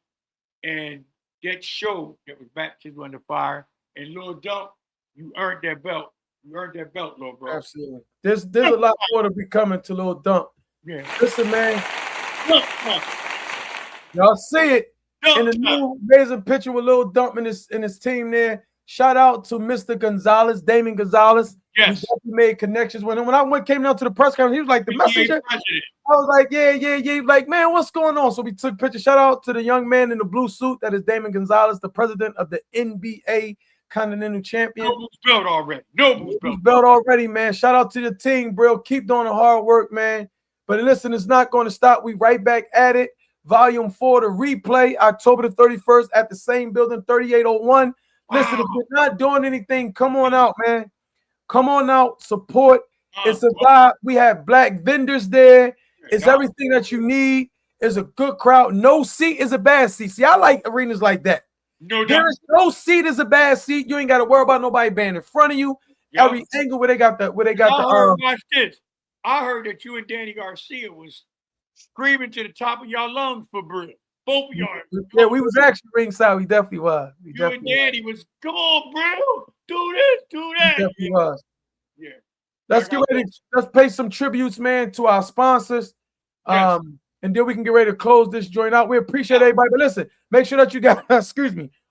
And that showed that was baptism under fire. And Lil Dump, you earned that belt. You earned that belt, little bro. Absolutely. There's a lot more to be coming to Lil Dump. Yeah. Listen, man. Y'all see it in the new amazing picture with Lil Dump and his team there. Shout out to Mr. Gonzalez, Damon Gonzalez. Yes. He made connections with him. When I came down to the press conference, he was like, the messenger. I was like, yeah. He was like, man, what's going on? So we took pictures. Shout out to the young man in the blue suit. That is Damon Gonzalez, the president of the NBA Continental Champion. Noble's belt already. Noble's belt already, man. Shout out to the team, bro. Keep doing the hard work, man. But listen, it's not going to stop. We right back at it. Volume 4, the replay, October the 31st at the same building, 3801. Listen, if you're not doing anything, come on out, man. Come on out, support. It's a vibe. We have black vendors there. It's everything that you need. It's a good crowd. No seat is a bad seat. See, I like arenas like that. There is no seat is a bad seat. You ain't got to worry about nobody being in front of you. Every angle where they got the watch this. I heard that you and Danny Garcia was screaming to the top of y'all lungs for Brill. Both of y'all. Yeah, we was actually ringside. We definitely was. You and Danny was, come on, Brill. Do this, do that. We definitely was. Yeah. Let's get ready. Let's pay some tributes, man, to our sponsors. Yes. And then we can get ready to close this joint out. We appreciate everybody. But listen, make sure that you guys,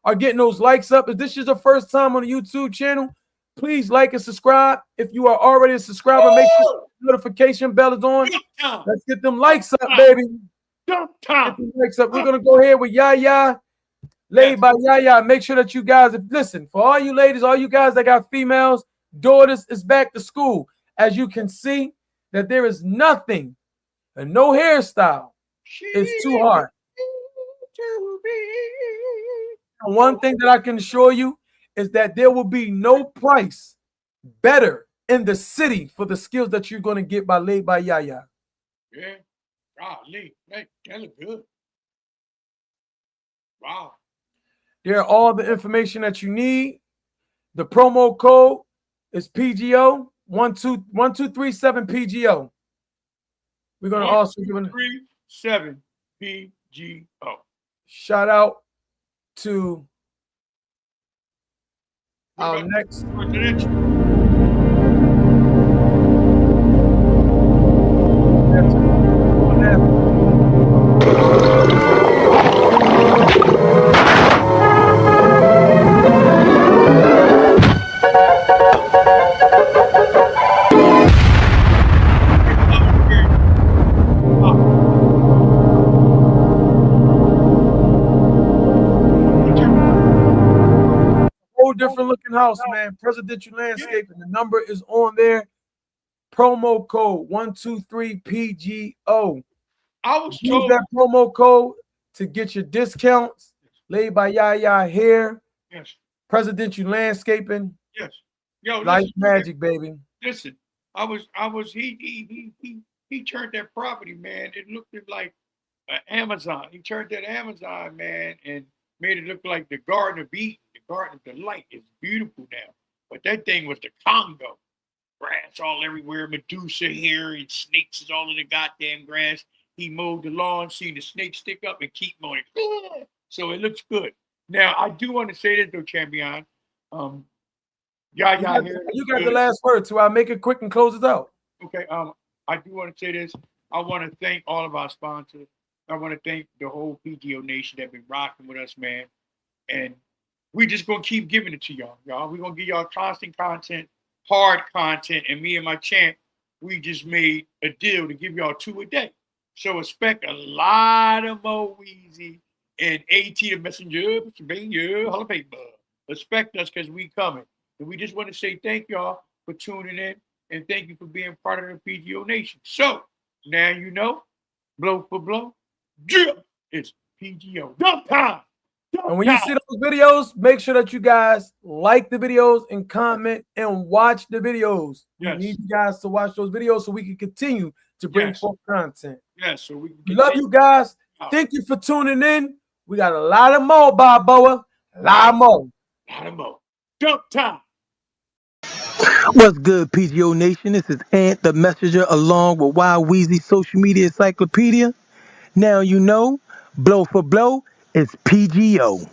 are getting those likes up. If this is your first time on the YouTube channel, please like and subscribe. If you are already a subscriber, make sure the notification bell is on. Let's get them likes up, baby. Get them likes up. We're gonna go ahead with Yaya, laid by Yaya. Make sure that you guys, listen, for all you ladies, all you guys that got females, daughters, is back to school. As you can see, that there is nothing and no hairstyle is too hard. And one thing that I can assure you is that there will be no price better in the city for the skills that you're going to get by laid by Yaya. Yeah. Golly, that look good. Wow. There are all the information that you need. The promo code is PGO 1237 PGO. We're gonna also give a 1237 PGO. shout out to our next. Whole different looking house, man. Presidential landscaping. The number is on there. Promo code 123 PGO. I was Use told that promo code to get your discounts. Laid by Yaya Hair. Yes. Presidential landscaping. Yes. Yo, Light listen, magic, baby. Listen, he turned that property, man. It looked like Amazon. He turned that Amazon, man, and made it look like the Garden of Eden, the Garden of Delight. It's beautiful now. But that thing was the Congo. Grass all everywhere, Medusa here, and snakes is all in the goddamn grass. He mowed the lawn, seen the snakes stick up and keep mowing. So it looks good. Now, I do want to say this, though, Champion. You got the last word, so I'll make it quick and close it out. Okay. I do want to say this. I want to thank all of our sponsors. I want to thank the whole PGO Nation that been rocking with us, man. And we just gonna keep giving it to y'all. We're gonna give y'all constant content, hard content, and me and my champ, we just made a deal to give y'all 2 a day. So expect a lot of more Weezy and AT the Messenger, Pennsylvania, Hall of Fame. Expect us because we coming. And we just want to say thank y'all for tuning in and thank you for being part of the PGO Nation. So now you know, blow for blow, it's PGO. Dump time. And when you see those videos, make sure that you guys like the videos and comment and watch the videos. Yes. We need you guys to watch those videos so we can continue to bring forth content. Yes, so we love you guys. Thank you for tuning in. We got a lot of more, Boa. A lot more. Dump time. What's good, PGO Nation? This is Ant the Messenger along with Wild Weezy Social Media Encyclopedia. Now you know, blow for blow, it's PGO.